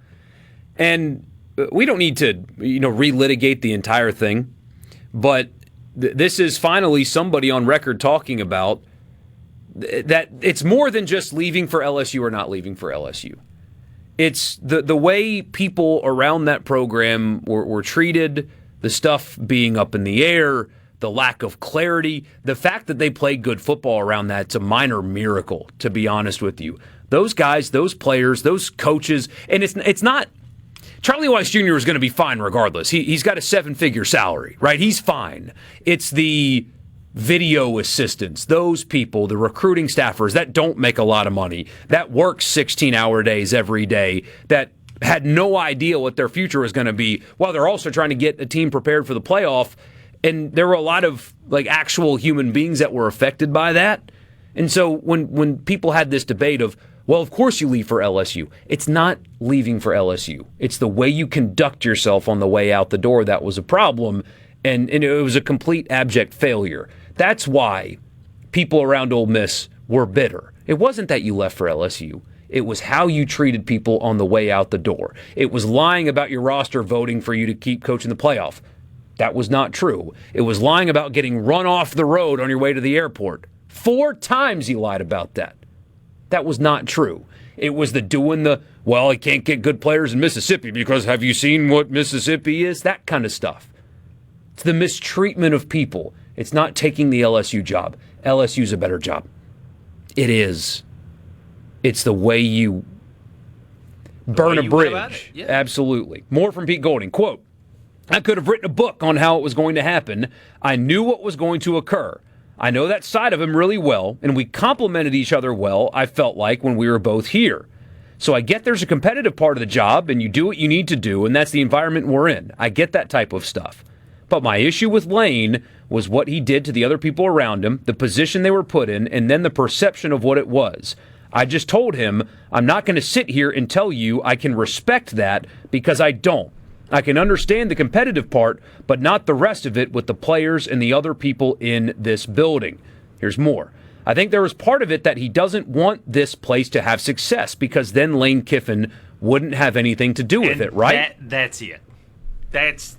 And we don't need to, relitigate the entire thing, but this is finally somebody on record talking about that it's more than just leaving for LSU or not leaving for LSU. It's the way people around that program were treated, the stuff being up in the air, the lack of clarity, the fact that they played good football around that, it's a minor miracle, to be honest with you. Those guys, those players, those coaches, and it's not, Charlie Weiss Jr. is going to be fine regardless. He's got a 7-figure salary, right? He's fine. It's the video assistants, those people, the recruiting staffers that don't make a lot of money, that work 16-hour days every day, that had no idea what their future was going to be, while they're also trying to get a team prepared for the playoff. And there were a lot of actual human beings that were affected by that. And so when people had this debate of, well, of course you leave for LSU, it's not leaving for LSU. It's the way you conduct yourself on the way out the door that was a problem. And it was a complete abject failure. That's why people around Ole Miss were bitter. It wasn't that you left for LSU. It was how you treated people on the way out the door. It was lying about your roster voting for you to keep coaching the playoff. That was not true. It was lying about getting run off the road on your way to the airport. 4 times he lied about that. That was not true. It was I can't get good players in Mississippi because have you seen what Mississippi is? That kind of stuff. It's the mistreatment of people. It's not taking the LSU job. LSU's a better job. It is. It's the way you burn a bridge. Yeah. Absolutely. More from Pete Golding. Quote, I could have written a book on how it was going to happen. I knew what was going to occur. I know that side of him really well, and we complemented each other well, I felt like, when we were both here. So I get there's a competitive part of the job, and you do what you need to do, and that's the environment we're in. I get that type of stuff. But my issue with Lane was what he did to the other people around him, the position they were put in, and then the perception of what it was. I just told him, I'm not going to sit here and tell you I can respect that because I don't. I can understand the competitive part, but not the rest of it with the players and the other people in this building. Here's more. I think there was part of it that he doesn't want this place to have success because then Lane Kiffin wouldn't have anything to do with it, right? That's it. That's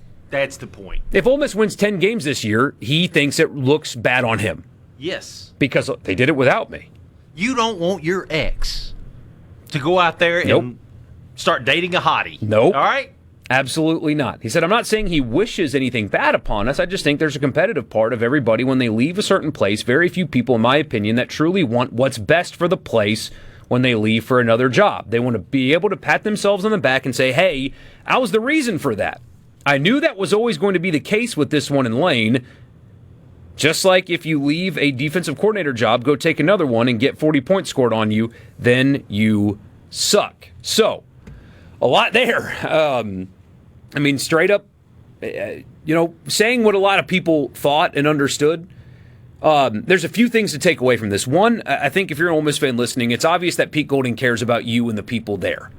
the point. If Ole Miss wins 10 games this year, he thinks it looks bad on him. Yes. Because they did it without me. You don't want your ex to go out there and start dating a hottie. Nope. All right? Absolutely not. He said, I'm not saying he wishes anything bad upon us. I just think there's a competitive part of everybody when they leave a certain place. Very few people, in my opinion, that truly want what's best for the place when they leave for another job. They want to be able to pat themselves on the back and say, hey, I was the reason for that. I knew that was always going to be the case with this one in Lane. Just like if you leave a defensive coordinator job, go take another one and get 40 points scored on you, then you suck. So, a lot there. Straight up, saying what a lot of people thought and understood. There's a few things to take away from this. One, I think if you're an Ole Miss fan listening, it's obvious that Pete Golding cares about you and the people there.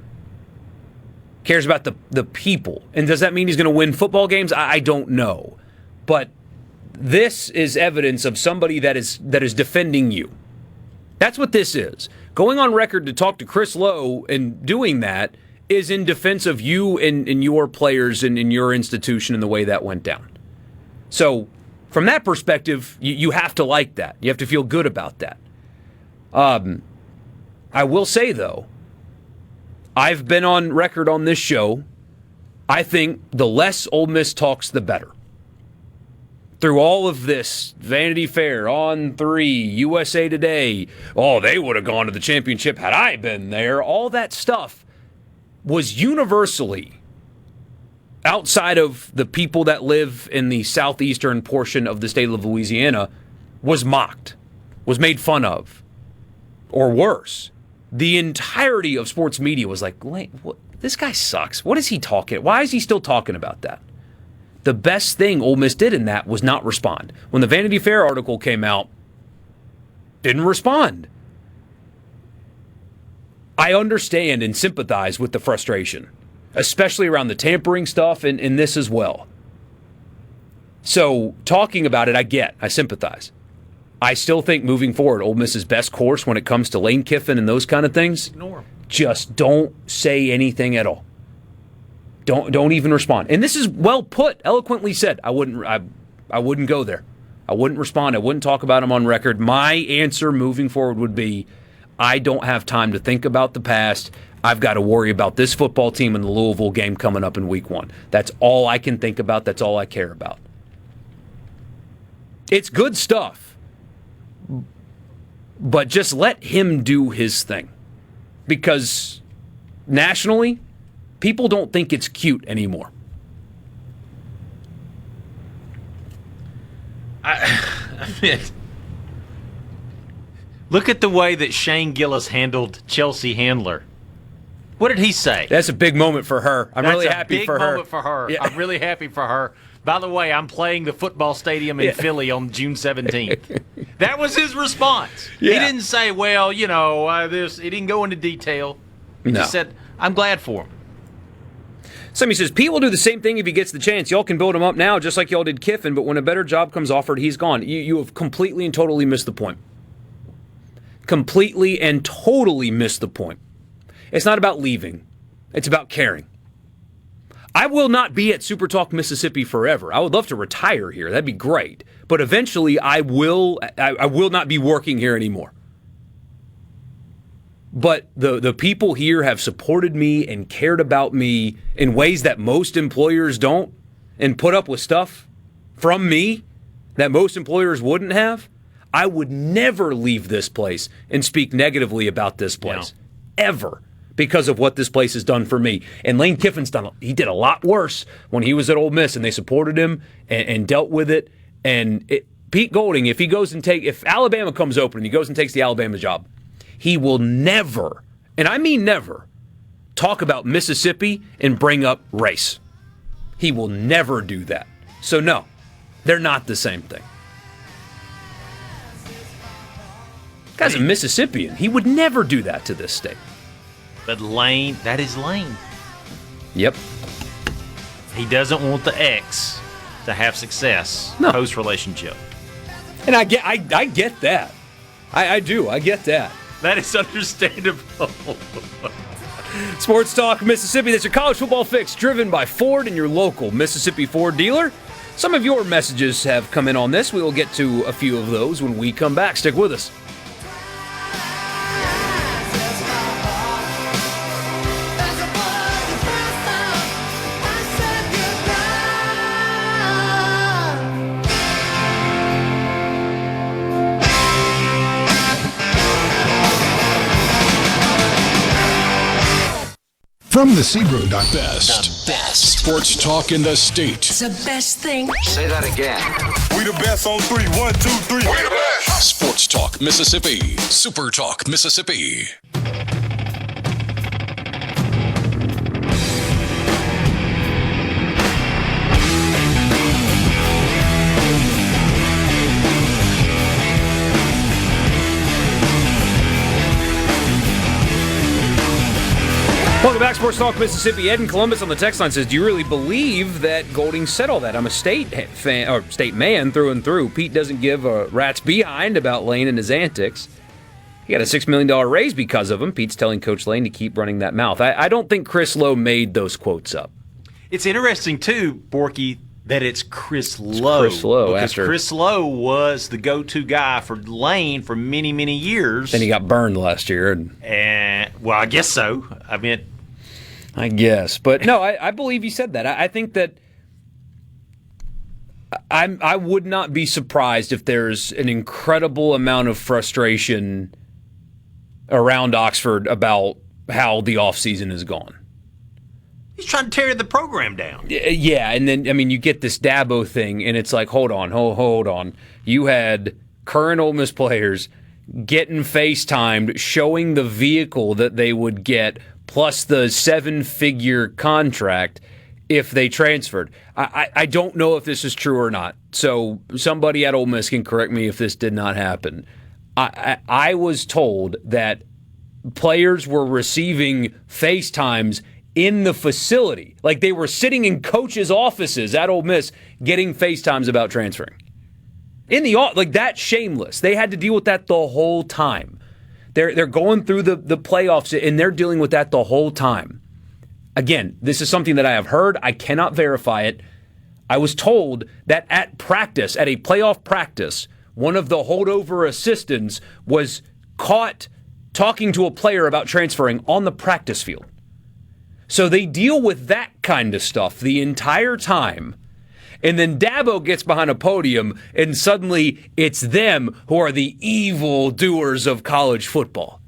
Cares about the people. And does that mean he's going to win football games? I don't know. But this is evidence of somebody that is defending you. That's what this is. Going on record to talk to Chris Lowe and doing that is in defense of you and your players and in your institution and the way that went down. So, from that perspective, you have to like that. You have to feel good about that. I will say, though, I've been on record on this show. I think the less Ole Miss talks, the better. Through all of this, Vanity Fair, On 3, USA Today, they would have gone to the championship had I been there. All that stuff was universally, outside of the people that live in the southeastern portion of the state of Louisiana, was mocked, was made fun of, or worse. The entirety of sports media was like, this guy sucks. What is he talking? Why is he still talking about that? The best thing Ole Miss did in that was not respond. When the Vanity Fair article came out, didn't respond. I understand and sympathize with the frustration, especially around the tampering stuff and this as well. So talking about it, I sympathize. I still think moving forward, Ole Miss's best course when it comes to Lane Kiffin and those kind of things, just don't say anything at all. Don't even respond. And this is well put, eloquently said. I wouldn't go there. I wouldn't respond. I wouldn't talk about him on record. My answer moving forward would be, I don't have time to think about the past. I've got to worry about this football team and the Louisville game coming up in week 1. That's all I can think about. That's all I care about. It's good stuff. But just let him do his thing. Because nationally, people don't think it's cute anymore. Look at the way that Shane Gillis handled Chelsea Handler. What did he say? That's a big moment for her. I'm really happy for her. That's a big moment for her. Yeah. I'm really happy for her. By the way, I'm playing the football stadium in Philly on June 17th. That was his response. Yeah. He didn't say, this. He didn't go into detail. He just said, I'm glad for him. Somebody says, Pete will do the same thing if he gets the chance. Y'all can build him up now just like y'all did Kiffin, but when a better job comes offered, he's gone. You have completely and totally missed the point. Completely and totally missed the point. It's not about leaving. It's about caring. I will not be at SuperTalk Mississippi forever. I would love to retire here. That'd be great. But eventually I will not be working here anymore. But the people here have supported me and cared about me in ways that most employers don't, and put up with stuff from me that most employers wouldn't have. I would never leave this place and speak negatively about this place. No. Ever. Because of what this place has done for me. And Lane Kiffin's he did a lot worse when he was at Ole Miss, and they supported him and dealt with it. And Pete Golding, if Alabama comes open and he goes and takes the Alabama job, he will never, and I mean never, talk about Mississippi and bring up race. He will never do that. So no, they're not the same thing. Guy's a Mississippian. He would never do that to this state. But Lane, that is Lane. Yep. He doesn't want the ex to have success post-relationship. And I get that. I do. I get that. That is understandable. Sports Talk Mississippi. That's your college football fix, driven by Ford and your local Mississippi Ford dealer. Some of your messages have come in on this. We will get to a few of those when we come back. Stick with us. From the Sebro. Best sports talk in the state. It's the best thing. Say that again. We the best on 3. 1, 2, 3. We the best. Sports Talk Mississippi. Super Talk Mississippi. Welcome back, Sports Talk Mississippi. Ed in Columbus on the text line says, do you really believe that Golding said all that? I'm a state fan, or state man through and through. Pete doesn't give a rat's behind about Lane and his antics. He got a $6 million raise because of him. Pete's telling Coach Lane to keep running that mouth. I don't think Chris Lowe made those quotes up. It's interesting, too, Borky, that it's Chris Lowe. Chris Lowe. Because Chris Lowe was the go-to guy for Lane for many, many years. Then he got burned last year. Well, I guess so. I guess. But no, I believe he said that. I think that I would not be surprised if there's an incredible amount of frustration around Oxford about how the offseason has gone. He's trying to tear the program down. Yeah, and then, you get this Dabo thing, and it's like, hold on. You had current Ole Miss players getting FaceTimed, showing the vehicle that they would get, plus the 7-figure contract if they transferred. I don't know if this is true or not, so somebody at Ole Miss can correct me if this did not happen. I was told that players were receiving FaceTimes in the facility. Like they were sitting in coaches' offices at Ole Miss getting FaceTimes about transferring. That's shameless. They had to deal with that the whole time. They're going through the playoffs, and they're dealing with that the whole time. Again, this is something that I have heard. I cannot verify it. I was told that at a playoff practice, one of the holdover assistants was caught talking to a player about transferring on the practice field. So they deal with that kind of stuff the entire time. And then Dabo gets behind a podium, and suddenly it's them who are the evil doers of college football.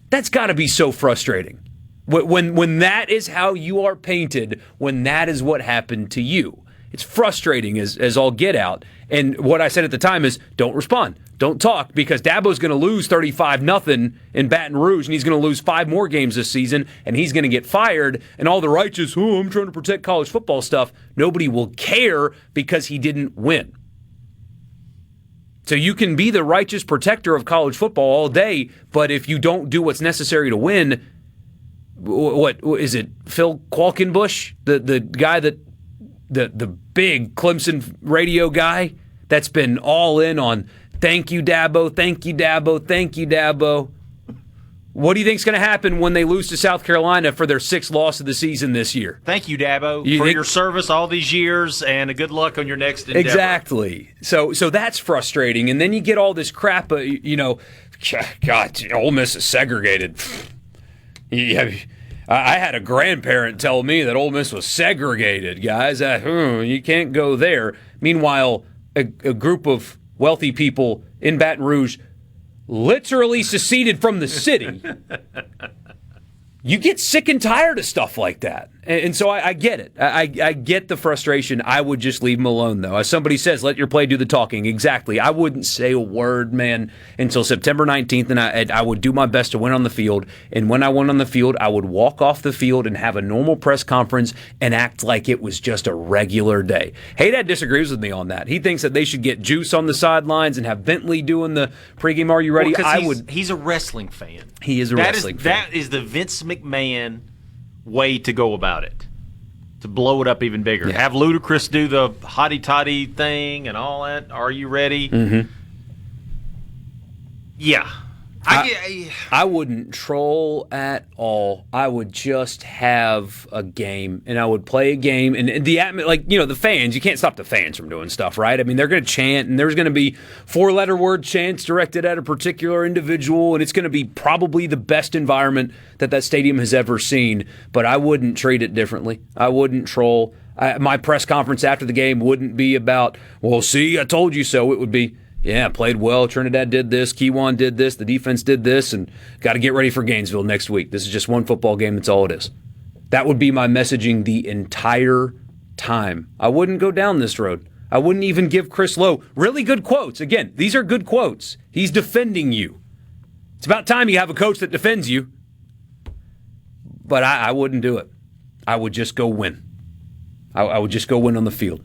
That's got to be so frustrating. When that is how you are painted, when that is what happened to you. It's frustrating as all get out. And what I said at the time is, don't respond. Don't talk, because Dabo's going to lose 35-0 in Baton Rouge, and he's going to lose 5 more games this season, and he's going to get fired. And all the righteous, I'm trying to protect college football stuff, nobody will care because he didn't win. So you can be the righteous protector of college football all day, but if you don't do what's necessary to win, what is it, Phil Qualkenbush, the guy that the big Clemson radio guy that's been all in on thank you, Dabo, thank you, Dabo, thank you, Dabo. What do you think is going to happen when they lose to South Carolina for their 6th loss of the season this year? Thank you, Dabo, for your service all these years, and a good luck on your next endeavor. Exactly. So that's frustrating. And then you get all this crap, God, Ole Miss is segregated. I had a grandparent tell me that Ole Miss was segregated, guys. You can't go there. Meanwhile, a group of wealthy people in Baton Rouge literally seceded from the city. You get sick and tired of stuff like that. And so I get it. I get the frustration. I would just leave them alone, though. As somebody says, let your play do the talking. Exactly. I wouldn't say a word, man, until September 19th, and I would do my best to win on the field. And when I went on the field, I would walk off the field and have a normal press conference and act like it was just a regular day. Hey, Dad disagrees with me on that. He thinks that they should get Juice on the sidelines and have Bentley doing the pregame Are You Ready? He's a wrestling fan. He is a wrestling fan. That is the Vince McMahon way to go about it, to blow it up even bigger. Yeah. Have Ludacris do the hotty-toddy thing and all that. Are you ready? Mm-hmm. Yeah. I wouldn't troll at all. I would just have a game, and I would play a game. And the fans, you can't stop the fans from doing stuff, right? I mean, they're going to chant, and there's going to be 4-letter word chants directed at a particular individual, and it's going to be probably the best environment that stadium has ever seen. But I wouldn't treat it differently. I wouldn't troll. My press conference after the game wouldn't be about, well, see, I told you so. It would be, yeah, played well. Trinidad did this. Kewan did this. The defense did this. And got to get ready for Gainesville next week. This is just one football game. That's all it is. That would be my messaging the entire time. I wouldn't go down this road. I wouldn't even give Chris Lowe really good quotes. Again, these are good quotes. He's defending you. It's about time you have a coach that defends you. But I wouldn't do it. I would just go win. I would just go win on the field.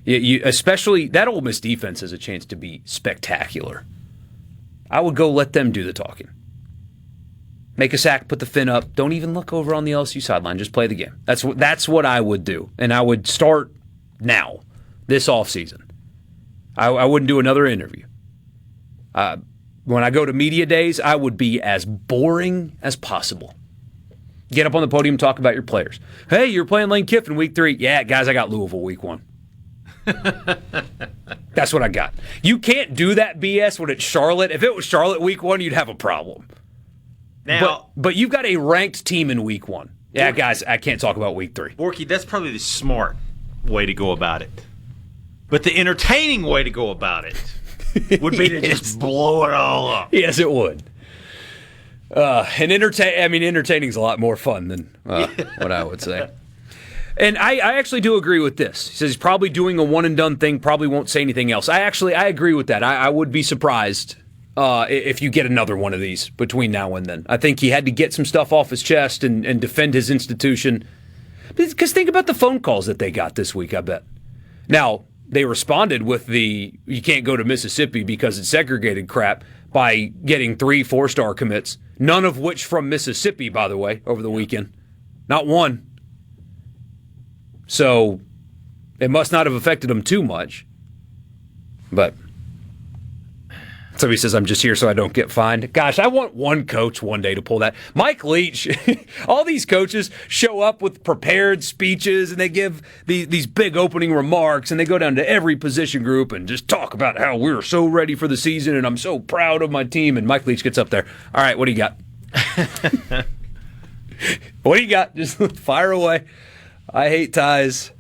Especially that Ole Miss defense has a chance to be spectacular. I would go let them do the talking. Make a sack, put the fin up. Don't even look over on the LSU sideline. Just play the game. That's what I would do. And I would start now, this offseason. I wouldn't do another interview. When I go to media days, I would be as boring as possible. Get up on the podium, talk about your players. Hey, you're playing Lane Kiffin week 3. Yeah, guys, I got Louisville week 1. That's what I got. You can't do that BS when it's Charlotte. If it was Charlotte week 1, you'd have a problem. Now, but you've got a ranked team in week 1. Yeah, guys, I can't talk about week 3. Borky, that's probably the smart way to go about it. But the entertaining way to go about it would be to just blow it all up. Yes, it would. And entertaining is a lot more fun than what I would say. And I actually do agree with this. He says he's probably doing a one-and-done thing, probably won't say anything else. I agree with that. I would be surprised if you get another one of these between now and then. I think he had to get some stuff off his chest and defend his institution. Because think about the phone calls that they got this week, I bet. Now, they responded with the you can't go to Mississippi because it's segregated crap by getting 3 4-star commits, none of which from Mississippi, by the way, over the weekend. Not one. So it must not have affected them too much. But somebody says, I'm just here so I don't get fined. Gosh, I want one coach one day to pull that. Mike Leach, all these coaches show up with prepared speeches and they give these big opening remarks and they go down to every position group and just talk about how we're so ready for the season and I'm so proud of my team. And Mike Leach gets up there. All right, what do you got? What do you got? Just fire away. I hate ties.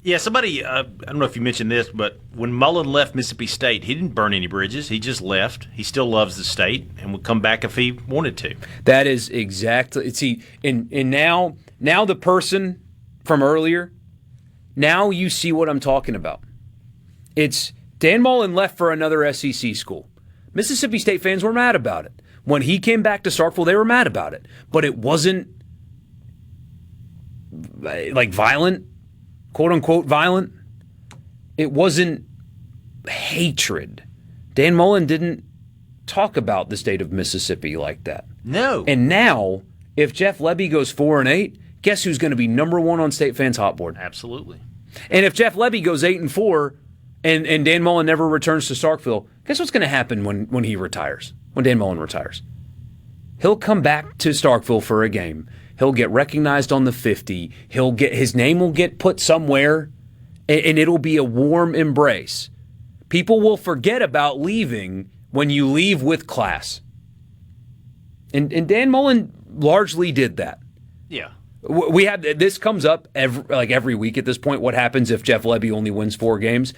Yeah, somebody, I don't know if you mentioned this, but when Mullen left Mississippi State, he didn't burn any bridges. He just left. He still loves the state and would come back if he wanted to. That is exactly. See, and now the person from earlier, now you see what I'm talking about. It's Dan Mullen left for another SEC school. Mississippi State fans were mad about it. When he came back to Starkville, they were mad about it. But it wasn't like violent, quote unquote violent. It wasn't hatred. Dan Mullen didn't talk about the state of Mississippi like that. No. And now, if Jeff Lebby goes 4-8, guess who's going to be number 1 on State Fans' hot board? Absolutely. And if Jeff Lebby goes 8-4 and Dan Mullen never returns to Starkville, guess what's going to happen when he retires? When Dan Mullen retires? He'll come back to Starkville for a game. He'll get recognized on the 50. His name will get put somewhere, and it'll be a warm embrace. People will forget about leaving when you leave with class. And Dan Mullen largely did that. Yeah. We have this comes up every week at this point. What happens if Jeff Lebby only wins 4 games?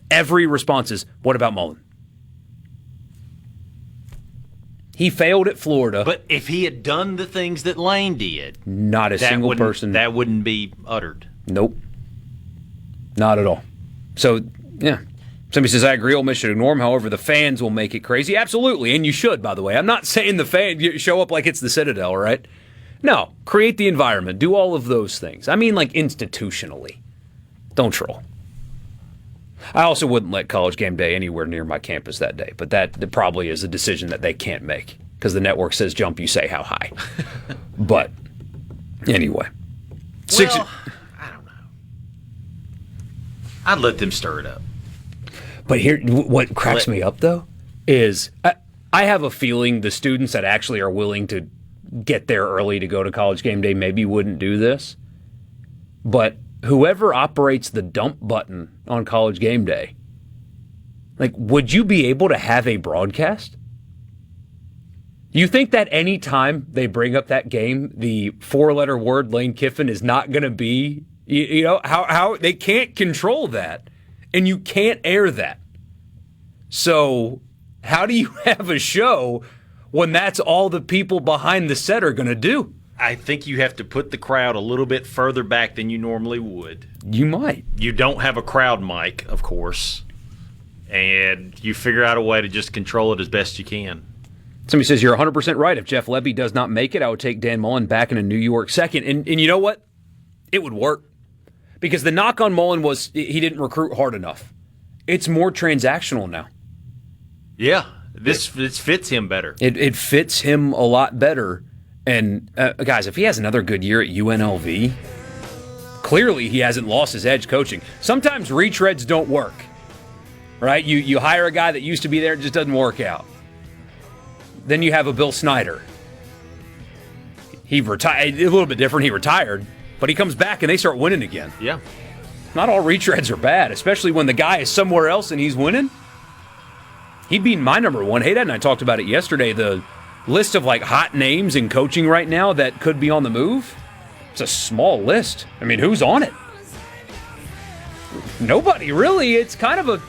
Every response is, "What about Mullen?" He failed at Florida. But if he had done the things that Lane did, not a single person. That wouldn't be uttered. Nope. Not at all. So, yeah. Somebody says, I agree, Ole Miss should ignore him. However, the fans will make it crazy. Absolutely. And you should, by the way. I'm not saying the fans show up like it's the Citadel, right? No. Create the environment. Do all of those things. I mean, like, institutionally. Don't troll. I also wouldn't let College Game Day anywhere near my campus that day, but that probably is a decision that they can't make because the network says jump, you say how high. But anyway. Well, I don't know. I'd let them stir it up. But here, what cracks me up, though, is I have a feeling the students that actually are willing to get there early to go to College Game Day maybe wouldn't do this. But whoever operates the dump button on College Game Day, like, would you be able to have a broadcast? You think that any time they bring up that game, the four-letter word Lane Kiffin is not going to be, you know, how they can't control that, and you can't air that. So how do you have a show when that's all the people behind the set are going to do? I think you have to put the crowd a little bit further back than you normally would. You might. You don't have a crowd mic, of course, and you figure out a way to just control it as best you can. Somebody says you're 100% right. If Jeff Lebby does not make it, I would take Dan Mullen back in a New York second. And you know what? It would work. Because the knock on Mullen was he didn't recruit hard enough. It's more transactional now. Yeah, this fits him better. It fits him a lot better. And guys, if he has another good year at UNLV, clearly he hasn't lost his edge coaching. Sometimes retreads don't work, right? You hire a guy that used to be there, it just doesn't work out. Then you have a Bill Snyder. He retired, a little bit different. He retired, but he comes back and they start winning again. Yeah. Not all retreads are bad, especially when the guy is somewhere else and he's winning. He'd be my number one. Hey, Dad and I talked about it yesterday. The list of like hot names in coaching right now that could be on the move. It's a small list. I mean, who's on it? Nobody really. It's kind of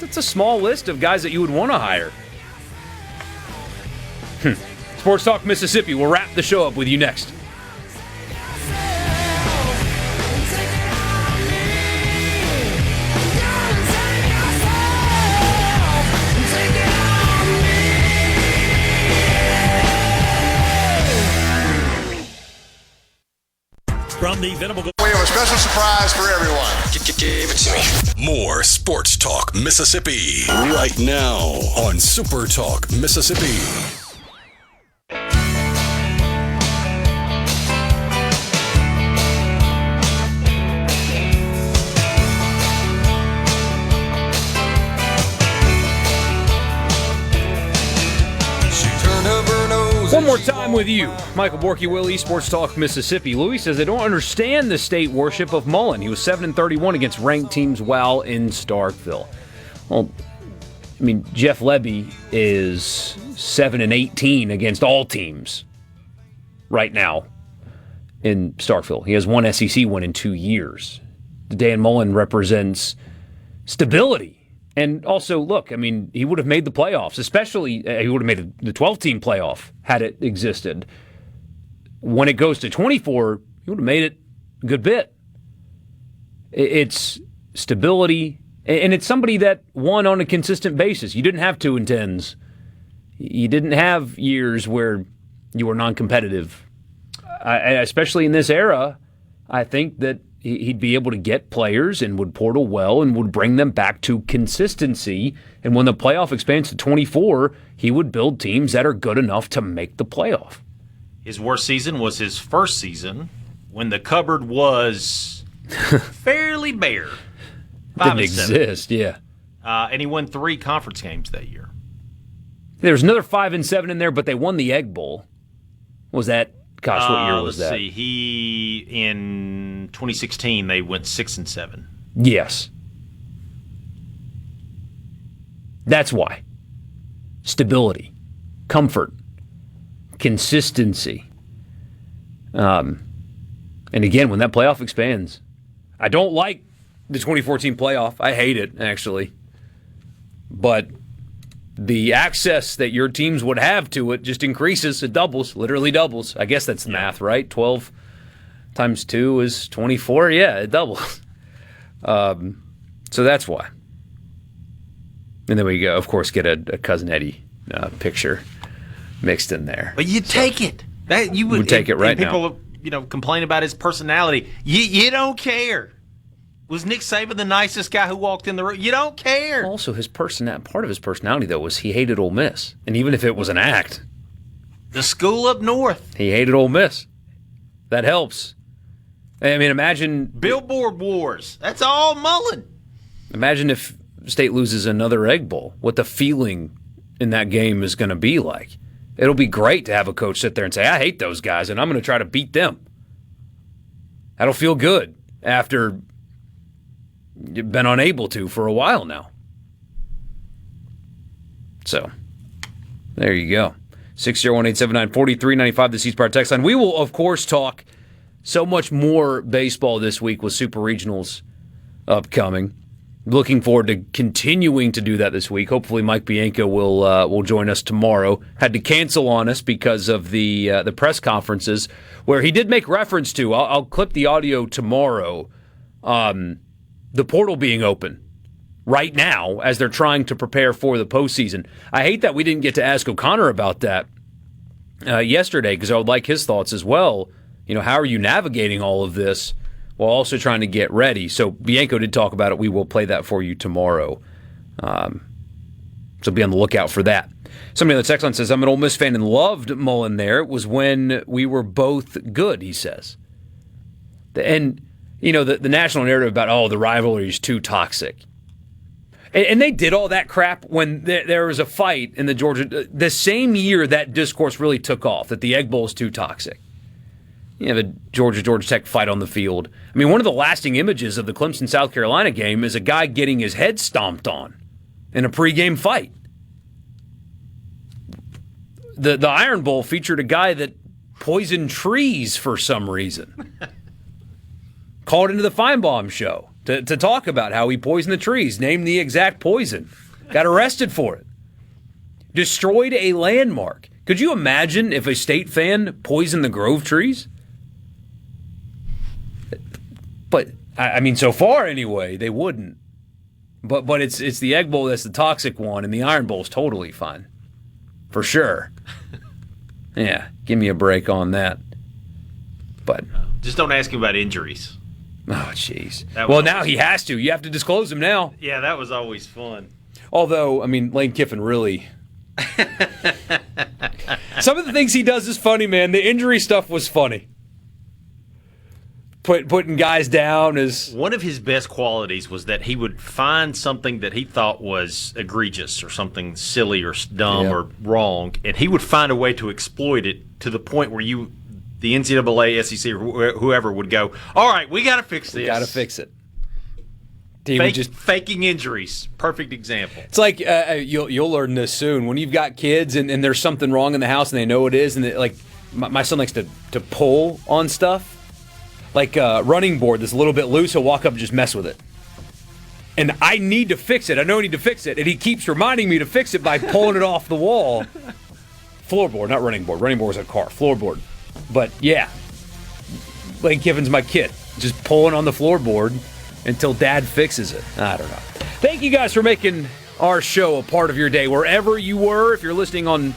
it's a small list of guys that you would want to hire. Sports Talk Mississippi. We'll wrap the show up with you next. From the Venable. We have a special surprise for everyone. Give it to me. More Sports Talk Mississippi right now on Super Talk Mississippi. One more time with you, Michael Borky Willie, Sports Talk Mississippi. Louis says they don't understand the state worship of Mullen. He was 7-31 against ranked teams while in Starkville. Well, I mean, Jeff Lebby is 7-18 against all teams right now in Starkville. He has one SEC win in 2 years. Dan Mullen represents stability. And also, look, I mean, he would have made the playoffs, especially he would have made the 12-team playoff had it existed. When it goes to 24, he would have made it a good bit. It's stability, and it's somebody that won on a consistent basis. You didn't have 2-10s. You didn't have years where you were non-competitive. Especially in this era, I think that he'd be able to get players and would portal well and would bring them back to consistency. And when the playoff expands to 24, he would build teams that are good enough to make the playoff. His worst season was his first season when the cupboard was fairly bare. Didn't exist, yeah. And he won 3 conference games that year. There's another 5-7 in there, but they won the Egg Bowl. Was that? Gosh, what year was that? Let's see. In 2016, they went 6-7. Yes. That's why. Stability, comfort, consistency. And again, when that playoff expands, I don't like the 2014 playoff. I hate it, actually. But the access that your teams would have to it just increases. It doubles, literally doubles. I guess that's the math, right? 12 times 2 is 24. Yeah, it doubles. So that's why. And then we go, of course, get a Cousin Eddie picture mixed in there. But you take it. That you would take it right now. People, complain about his personality. You don't care. Was Nick Saban the nicest guy who walked in the room? You don't care. Also, part of his personality, though, was he hated Ole Miss. And even if it was an act. The school up north. He hated Ole Miss. That helps. I mean, imagine. Billboard wars. That's all Mullen. Imagine if State loses another Egg Bowl. What the feeling in that game is going to be like. It'll be great to have a coach sit there and say, I hate those guys, and I'm going to try to beat them. That'll feel good after you've been unable to for a while now. So, there you go. 601-879-4395, the C-Spire text line. We will, of course, talk so much more baseball this week with Super Regionals upcoming. Looking forward to continuing to do that this week. Hopefully Mike Bianco will join us tomorrow. Had to cancel on us because of the press conferences where he did make reference to, I'll clip the audio tomorrow, the portal being open right now as they're trying to prepare for the postseason. I hate that we didn't get to ask O'Connor about that yesterday because I would like his thoughts as well. How are you navigating all of this while also trying to get ready? So Bianco did talk about it. We will play that for you tomorrow. So be on the lookout for that. Somebody on the text line says, I'm an Ole Miss fan and loved Mullen there. It was when we were both good, he says. And, the national narrative about, the rivalry is too toxic. And they did all that crap when there was a fight in the Georgia, the same year that discourse really took off, that the Egg Bowl is too toxic. The Georgia Tech fight on the field. I mean, one of the lasting images of the Clemson-South Carolina game is a guy getting his head stomped on in a pregame fight. The Iron Bowl featured a guy that poisoned trees for some reason. Called into the Feinbaum show to talk about how he poisoned the trees, named the exact poison, got arrested for it. Destroyed a landmark. Could you imagine if a State fan poisoned the Grove trees? But, I mean, so far anyway, they wouldn't. But it's the Egg Bowl that's the toxic one, and the Iron Bowl is totally fine. For sure. Yeah, give me a break on that. But just don't ask him about injuries. Oh, jeez. Well, now he has to. You have to disclose him now. Yeah, that was always fun. Although, I mean, Lane Kiffin really... Some of the things he does is funny, man. The injury stuff was funny. Putting guys down is... One of his best qualities was that he would find something that he thought was egregious or something silly or dumb or wrong, and he would find a way to exploit it to the point where the NCAA, SEC, or whoever would go, all right, we got to fix this. We got to fix it. Faking injuries. Perfect example. It's like, you'll learn this soon. When you've got kids and there's something wrong in the house and they know it is, and my son likes to pull on stuff. Like a running board that's a little bit loose, he'll walk up and just mess with it. And I need to fix it. I know I need to fix it. And he keeps reminding me to fix it by pulling it off the wall. Floorboard, not running board. Running board is a car. Floorboard. But, yeah. Lane Kiffin's my kid. Just pulling on the floorboard until Dad fixes it. I don't know. Thank you guys for making our show a part of your day. Wherever you were, if you're listening on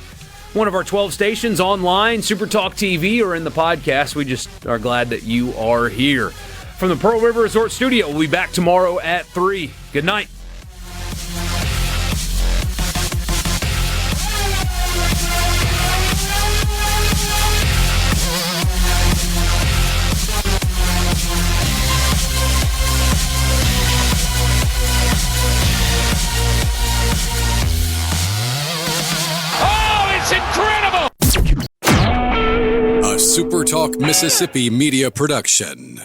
one of our 12 stations, online, SuperTalk TV, or in the podcast, we just are glad that you are here. From the Pearl River Resort Studio, we'll be back tomorrow at 3. Good night. SuperTalk Mississippi Media Production.